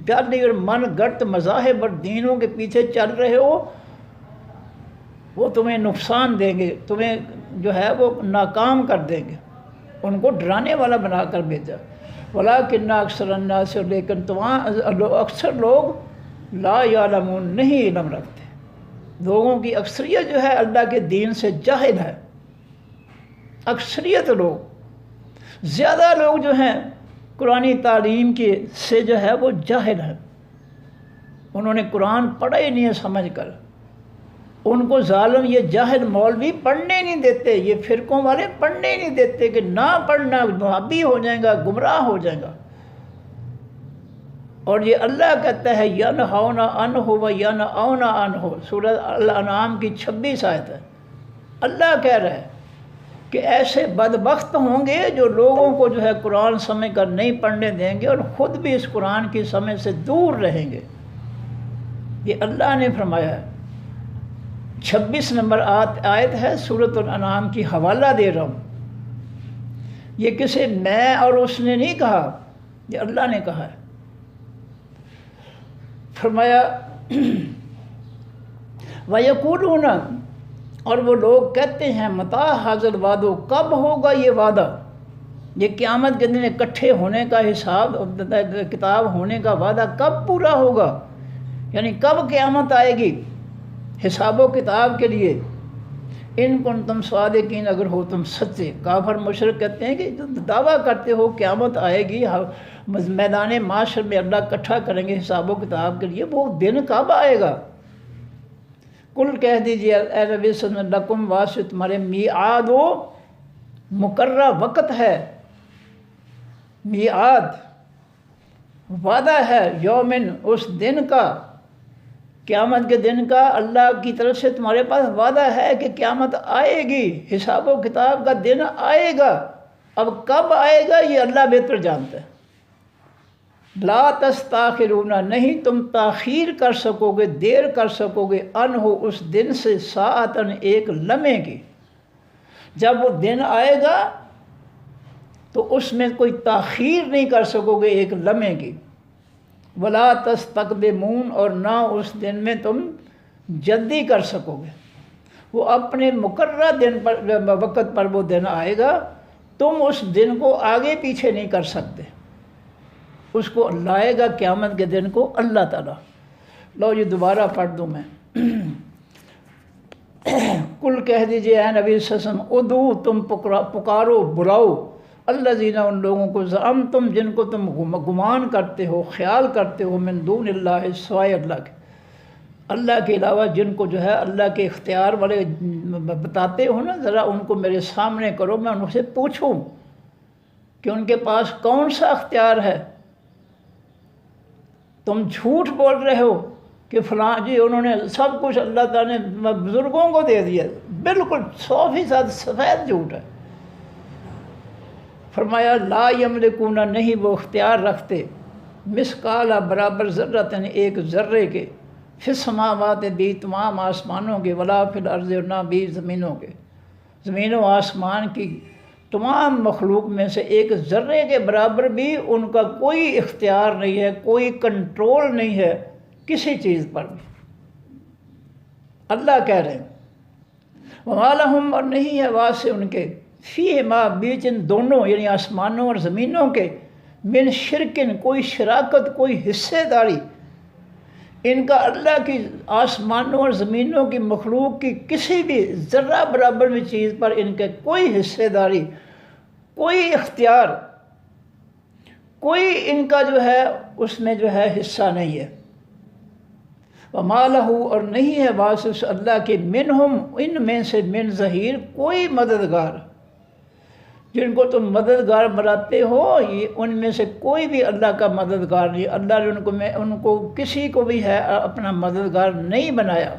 جعلی اور من گھڑت مذاہب اور دینوں کے پیچھے چل رہے ہو، وہ تمہیں نقصان دیں گے، تمہیں جو ہے وہ ناکام کر دیں گے، ان کو ڈرانے والا بنا کر بھیجا۔ وَلَٰكِنَّ أَكْثَرَ النَّاسِ، لیکن اکثر لوگ لا یعلمون، نہیں علم رکھتے، لوگوں کی اکثریت جو ہے اللہ کے دین سے جاہل ہے، اکثریت لوگ، زیادہ لوگ جو ہیں قرآنی تعلیم کے سے جو ہے وہ جاہل ہیں، انہوں نے قرآن پڑھا ہی نہیں ہے سمجھ کر، ان کو ظالم یہ جاہل مولوی پڑھنے نہیں دیتے، یہ فرقوں والے پڑھنے نہیں دیتے کہ نہ پڑھنا وہابی ہو جائے گا، گمراہ ہو جائے گا۔ اور یہ اللہ کہتا ہے ینہون عنہ و ینأون عنہ، سورہ الانعام کی 26 آیت ہے، اللہ کہہ رہا ہے کہ ایسے بدبخت ہوں گے جو لوگوں کو جو ہے قرآن سمجھ کر نہیں پڑھنے دیں گے اور خود بھی اس قرآن کی سمجھ سے دور رہیں گے، یہ اللہ نے فرمایا ہے۔ 26 نمبر آیت ہے سورۃ الانعام کی، حوالہ دے رہا ہوں، یہ کسی میں اور اس نے نہیں کہا، یہ اللہ نے کہا ہے۔ فرمایا وَيَقُولُونَ، اور وہ لوگ کہتے ہیں مَتَىٰ هَٰذَا الْوَعْدُ، کب ہوگا یہ وعدہ، یہ قیامت کے دن اکٹھے ہونے کا حساب کتاب ہونے کا وعدہ کب پورا ہوگا، یعنی کب قیامت آئے گی حساب و کتاب کے لیے، ان کنتم صادقین، اگر ہو تم سچے۔ کافر مشرک کہتے ہیں کہ جو دعویٰ کرتے ہو قیامت آئے گی، میدان معاشر میں اللہ اکٹھا کریں گے حساب و کتاب کے لیے، وہ دن کب آئے گا؟ کل کہہ دیجیے اے نبی صلی اللہ علیہ وسلم، لکم واسطہ تمہارے میعاد و مقررہ وقت ہے، میعاد وعدہ ہے، یومن اس دن کا، قیامت کے دن کا اللہ کی طرف سے تمہارے پاس وعدہ ہے کہ قیامت آئے گی، حساب و کتاب کا دن آئے گا۔ اب کب آئے گا یہ اللہ بہتر جانتا ہے۔ لا تستاخرون، نہیں تم تاخیر کر سکو گے، دیر کر سکو گے، انہو اس دن سے، ساعتاً ایک لمحے کی۔ جب وہ دن آئے گا تو اس میں کوئی تاخیر نہیں کر سکو گے ایک لمحے کی۔ ولا تستقدمون، اور نہ اس دن میں تم جلدی کر سکو گے۔ وہ اپنے مقررہ دن پر، وقت پر وہ دن آئے گا، تم اس دن کو آگے پیچھے نہیں کر سکتے۔ اس کو لائے گا قیامت کے دن کو اللہ تعالیٰ۔ لو یہ دوبارہ پڑھ دوں میں۔ کل کہہ دیجئے اے نبی صلی اللہ علیہ وسلم، ادعو، تم پکارو، بلاؤ، الذین، ان لوگوں کو، زعمتم، جن کو تم گمان کرتے ہو، خیال کرتے ہو، من دون اللہ، سوائے اللہ کے، اللہ کے علاوہ جن کو جو ہے اللہ کے اختیار والے بتاتے ہو نا، ذرا ان کو میرے سامنے کرو، میں ان سے پوچھوں کہ ان کے پاس کون سا اختیار ہے۔ تم جھوٹ بول رہے ہو کہ فلاں جی انہوں نے سب کچھ اللہ تعالیٰ نے بزرگوں کو دے دیا، بالکل 100% سفید جھوٹ ہے۔ فرمایا لا یملکون، نہیں وہ اختیار رکھتے، مثقال، برابر، ذرۃ، ایک ذرے کے، فی السماوات، بھی تمام آسمانوں کے، ولا فی الارض، اور نہ بھی زمینوں کے، زمین و آسمان کی تمام مخلوق میں سے ایک ذرے کے برابر بھی ان کا کوئی اختیار نہیں ہے، کوئی کنٹرول نہیں ہے کسی چیز پر بھی۔ اللہ کہہ رہے ہیں وما لہم، اور نہیں ہے واسع ان کے، فیہما، بیچ ان دونوں یعنی آسمانوں اور زمینوں کے، من شرکن، کوئی شراکت، کوئی حصے داری، ان کا اللہ کی آسمانوں اور زمینوں کی مخلوق کی کسی بھی ذرہ برابر بھی چیز پر ان کے کوئی حصے داری، کوئی اختیار، کوئی ان کا جو ہے اس میں جو ہے حصہ نہیں ہے۔ وما لہ، اور نہیں ہے واسط اللہ کے، منہم، ان میں سے، من ظہیر، کوئی مددگار، جن کو تم مددگار بناتے ہو، یہ ان میں سے کوئی بھی اللہ کا مددگار نہیں۔ اللہ نے ان کو کسی کو بھی ہے اپنا مددگار نہیں بنایا۔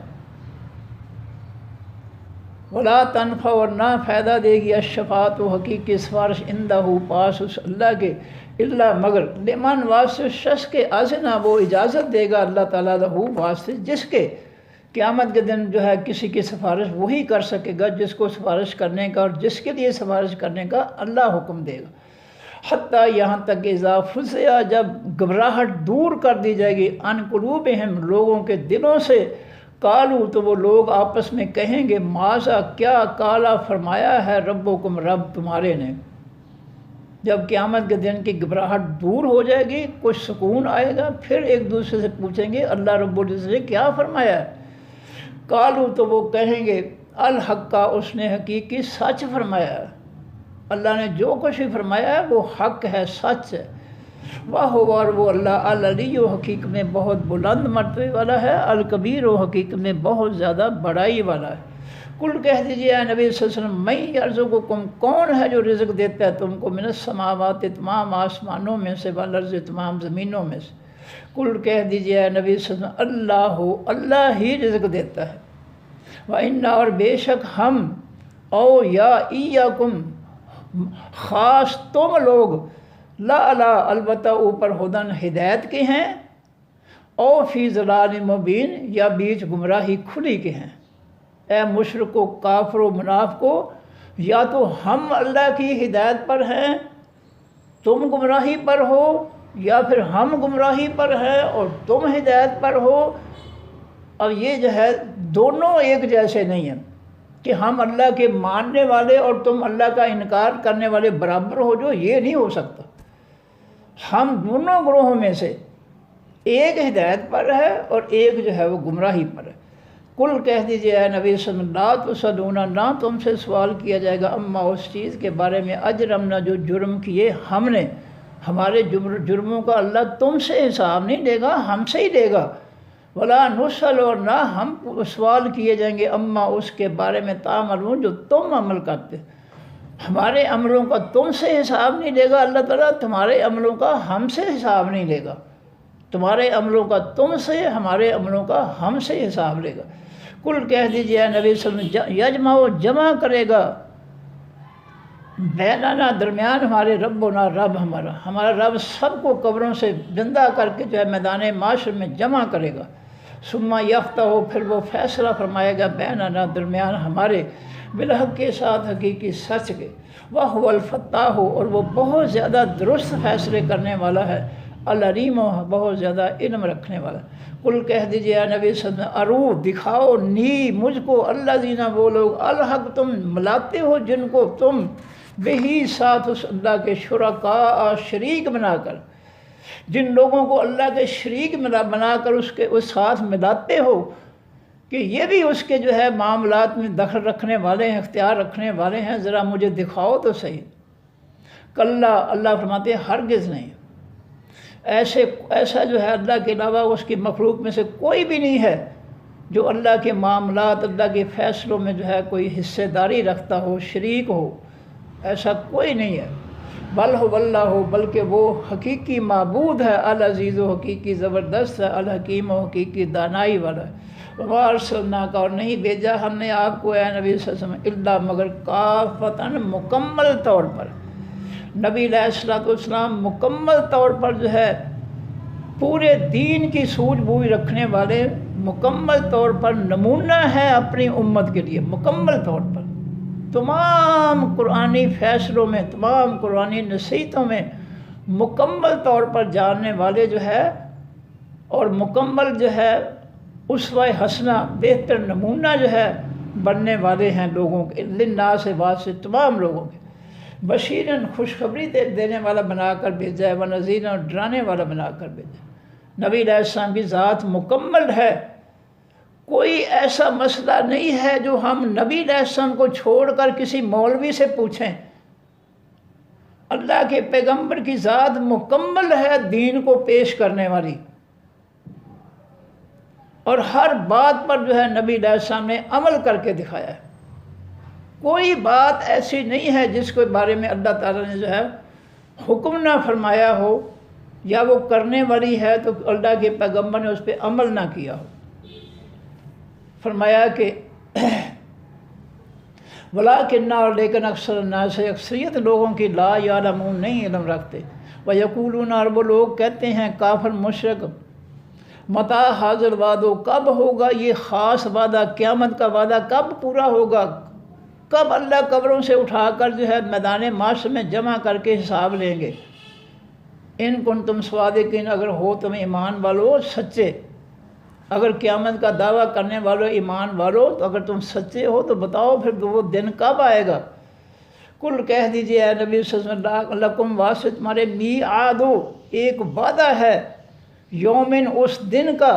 ولا تنفع، اور نہ فائدہ دے گی، الشفاعت، و حقیقی سفارش، عندہ، پاس اس اللہ کے، الا، مگر، لمن، واسطے شخص کے، اذن، وہ اجازت دے گا اللہ تعالیٰ لہو، واسطے جس کے، قیامت کے دن جو ہے کسی کی سفارش وہی کر سکے گا جس کو سفارش کرنے کا، اور جس کے لیے سفارش کرنے کا اللہ حکم دے گا۔ حتیٰ، یہاں تک کہ اذا فزع، جب گھبراہٹ دور کر دی جائے گی، عن قلوبہم، لوگوں کے دلوں سے، قالوا، تو وہ لوگ آپس میں کہیں گے، ماذا، کیا، قالا، فرمایا ہے، ربکم، رب تمہارے نے۔ جب قیامت کے دن کی گھبراہٹ دور ہو جائے گی، کچھ سکون آئے گا، پھر ایک دوسرے سے پوچھیں گے اللہ رب العزت نے کیا فرمایا ہے۔ قالوا، تو وہ کہیں گے، الحق، اس نے حقیقی سچ فرمایا ہے، اللہ نے جو کچھ بھی فرمایا ہے وہ حق ہے، سچ ہے۔ واہ، اور وہ اللہ، العلی، و حقیقت میں بہت بلند مرتبے والا ہے، الکبیر، و حقیقت میں بہت زیادہ بڑائی والا ہے۔ کل کہہ دیجیے اے نبی صلی اللہ علیہ وسلم، من یرزقکم، کون ہے جو رزق دیتا ہے تم کو، من السماوات، تمام آسمانوں میں سے، والارض، تمام زمینوں میں سے۔ کل کہہ دیجیے اے نبی صلی اللہ علیہ وسلم، اللہ، اللہ ہی رزق دیتا ہے۔ وَإِنَّا، اور بے شک ہم، او یا ایاکم، خاص تم لوگ، لا، البتہ اوپر، ہدن، ہدایت کے ہیں، او فی ضلال مبین، یا بیچ گمراہی کھلی کے ہیں۔ اے مشرکو، کافرو، منافقو، یا تو ہم اللہ کی ہدایت پر ہیں، تم گمراہی پر ہو، یا پھر ہم گمراہی پر ہیں اور تم ہدایت پر ہو۔ اب یہ جو ہے دونوں ایک جیسے نہیں ہیں کہ ہم اللہ کے ماننے والے اور تم اللہ کا انکار کرنے والے برابر ہو، جو یہ نہیں ہو سکتا۔ ہم دونوں گروہوں میں سے ایک ہدایت پر ہے اور ایک جو ہے وہ گمراہی پر ہے۔ کل کہہ دیجیے اے نبی صلی اللہ علیہ وسلم، تسألون، نہ تم سے سوال کیا جائے گا، اما، اس چیز کے بارے میں، اجرمنا، جو جرم کیے ہم نے، ہمارے جرموں کا اللہ تم سے حساب نہیں لے گا، ہم سے ہی لے گا۔ ولا نسأل، اور نہ ہم سوال کیے جائیں گے، اما، اس کے بارے میں، تعملون، جو تم عمل کرتے، ہمارے عملوں کا تم سے حساب نہیں لے گا اللہ تعالیٰ، تمہارے عملوں کا ہم سے حساب نہیں لے گا۔ تمہارے عملوں کا تم سے، ہمارے عملوں کا ہم سے حساب لے گا۔ کل کہہ دیجیے اے نبی صلی اللہ علیہ وسلم، یجمع جمع کرے گا بیننا درمیان ہمارے رب و نا رب ہمارا رب سب کو قبروں سے زندہ کر کے جو ہے میدان معاشر میں جمع کرے گا۔ ثم یفتح، پھر وہ فیصلہ فرمائے گا بیننا درمیان ہمارے، بالحق کے ساتھ حقیقی سچ کے، وہو الفتاح، اور وہ بہت زیادہ درست فیصلے کرنے والا ہے، العلیم، بہت زیادہ علم رکھنے والا۔ کل کہہ دیجیے اے نبی صلی اللہ علیہ وسلم، ارو دکھاؤ نی مجھ کو، اللہ دینا وہ لوگ، الحق تم ملاتے ہو جن کو تم، بہی ساتھ اس اللہ کے شرکاء شریک بنا کر، جن لوگوں کو اللہ کے شریک بنا کر اس ساتھ ملاتے ہو کہ یہ بھی اس کے جو ہے معاملات میں دخل رکھنے والے ہیں، اختیار رکھنے والے ہیں، ذرا مجھے دکھاؤ تو صحیح۔ کلا، اللہ فرماتے ہیں ہرگز نہیں، ایسا جو ہے اللہ کے علاوہ اس کی مخلوق میں سے کوئی بھی نہیں ہے جو اللہ کے معاملات، اللہ کے فیصلوں میں جو ہے کوئی حصے داری رکھتا ہو، شریک ہو، ایسا کوئی نہیں ہے۔ بل ہو اللہ ہو، بلکہ وہ حقیقی معبود ہے، العزیز و حقیقی زبردست ہے، الحکیم و حقیقی دانائی والا ہے۔ وما ارسلناک، اور نہیں بھیجا ہم نے آپ کو اے نبی صلی اللہ علیہ وسلم، الا مگر کافۃ، مکمل طور پر۔ نبی علیہ السلام مکمل طور پر جو ہے پورے دین کی سوجھ بوجھ رکھنے والے، مکمل طور پر نمونہ ہے اپنی امت کے لیے، مکمل طور پر تمام قرآنی فیصلوں میں، تمام قرآنی نصیحتوں میں مکمل طور پر جاننے والے جو ہے، اور مکمل جو ہے اسوہ حسنہ، بہتر نمونہ جو ہے بننے والے ہیں لوگوں کے، للناس واسطے تمام لوگوں کے، بشیرن خوشخبری دینے والا بنا کر بھیجا ہے، ونذیرن ڈرانے والا بنا کر بھیجا ہے۔ نبی علیہ السلام کی ذات مکمل ہے، کوئی ایسا مسئلہ نہیں ہے جو ہم نبی علیہ السلام کو چھوڑ کر کسی مولوی سے پوچھیں۔ اللہ کے پیغمبر کی ذات مکمل ہے دین کو پیش کرنے والی، اور ہر بات پر جو ہے نبی علیہ السلام نے عمل کر کے دکھایا ہے۔ کوئی بات ایسی نہیں ہے جس کے بارے میں اللہ تعالیٰ نے جو ہے حکم نہ فرمایا ہو، یا وہ کرنے والی ہے تو اللہ کے پیغمبر نے اس پہ عمل نہ کیا ہو۔ فرمایا کہ وَلَٰكِنَّ، اور لیکن اکثر الناس، اکثریت لوگوں کی، لا یعلمون، نہیں علم رکھتے، وَيَقُولُونَ، اور وہ لوگ کہتے ہیں کافر مشرک، متى ھذا الوعد، کب ہوگا یہ خاص وعدہ، قیامت کا وعدہ کب پورا ہوگا، کب اللہ قبروں سے اٹھا کر جو ہے میدان معاشر میں جمع کر کے حساب لیں گے۔ ان کنتم صادقین، اگر ہو تم ایمان والو سچے، اگر قیامت کا دعویٰ کرنے والو ایمان والو، تو اگر تم سچے ہو تو بتاؤ پھر وہ دن کب آئے گا۔ کل کہہ دیجیے اے نبی صلی اللہ علیہ وسلم، لکم واسطہ تمہارے میعاد، ایک وعدہ ہے، یومن، اس دن کا،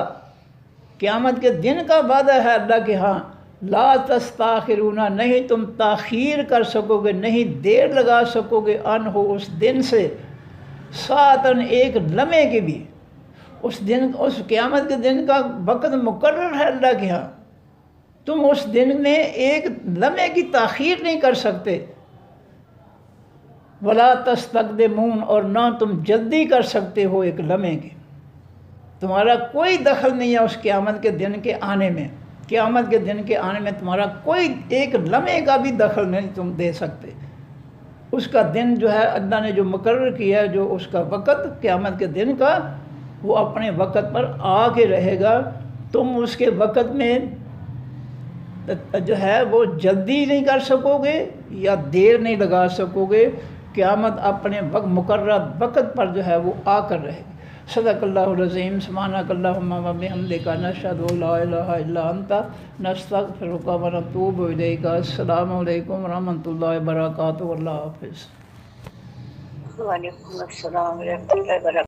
قیامت کے دن کا وعدہ ہے اللہ کے ہاں، لا تستاخرون، نہیں تم تاخیر کر سکو گے، نہیں دیر لگا سکو گے، عنہ، اس دن سے، ساعتاً، ایک لمحے کی بھی، اس دن، اس قیامت کے دن کا وقت مقرر ہے اللہ کے ہاں، تم اس دن میں ایک لمحے کی تاخیر نہیں کر سکتے۔ ولا تستقدمون، اور نہ تم جلدی کر سکتے ہو ایک لمحے کی، تمہارا کوئی دخل نہیں ہے اس قیامت کے دن کے آنے میں، قیامت کے دن کے آنے میں تمہارا کوئی ایک لمحے کا بھی دخل نہیں تم دے سکتے۔ اس کا دن جو ہے اللہ نے جو مقرر کیا ہے، جو اس کا وقت قیامت کے دن کا، وہ اپنے وقت پر آ کے رہے گا، تم اس کے وقت میں جو ہے وہ جلدی نہیں کر سکو گے یا دیر نہیں لگا سکو گے، قیامت اپنے مقررہ وقت پر جو ہے وہ آ کر رہے گی۔ صدق اللہ العظیم، سبحانک اللہم و بحمدک، نشہد ان لا الہ الا انت، نستغفرک و نتوب الیک۔ السلام علیکم ورحمۃ اللہ وبرکاتہ، اللہ حافظ۔ وعلیکم السلام ورحمۃ اللہ وبرکاتہ۔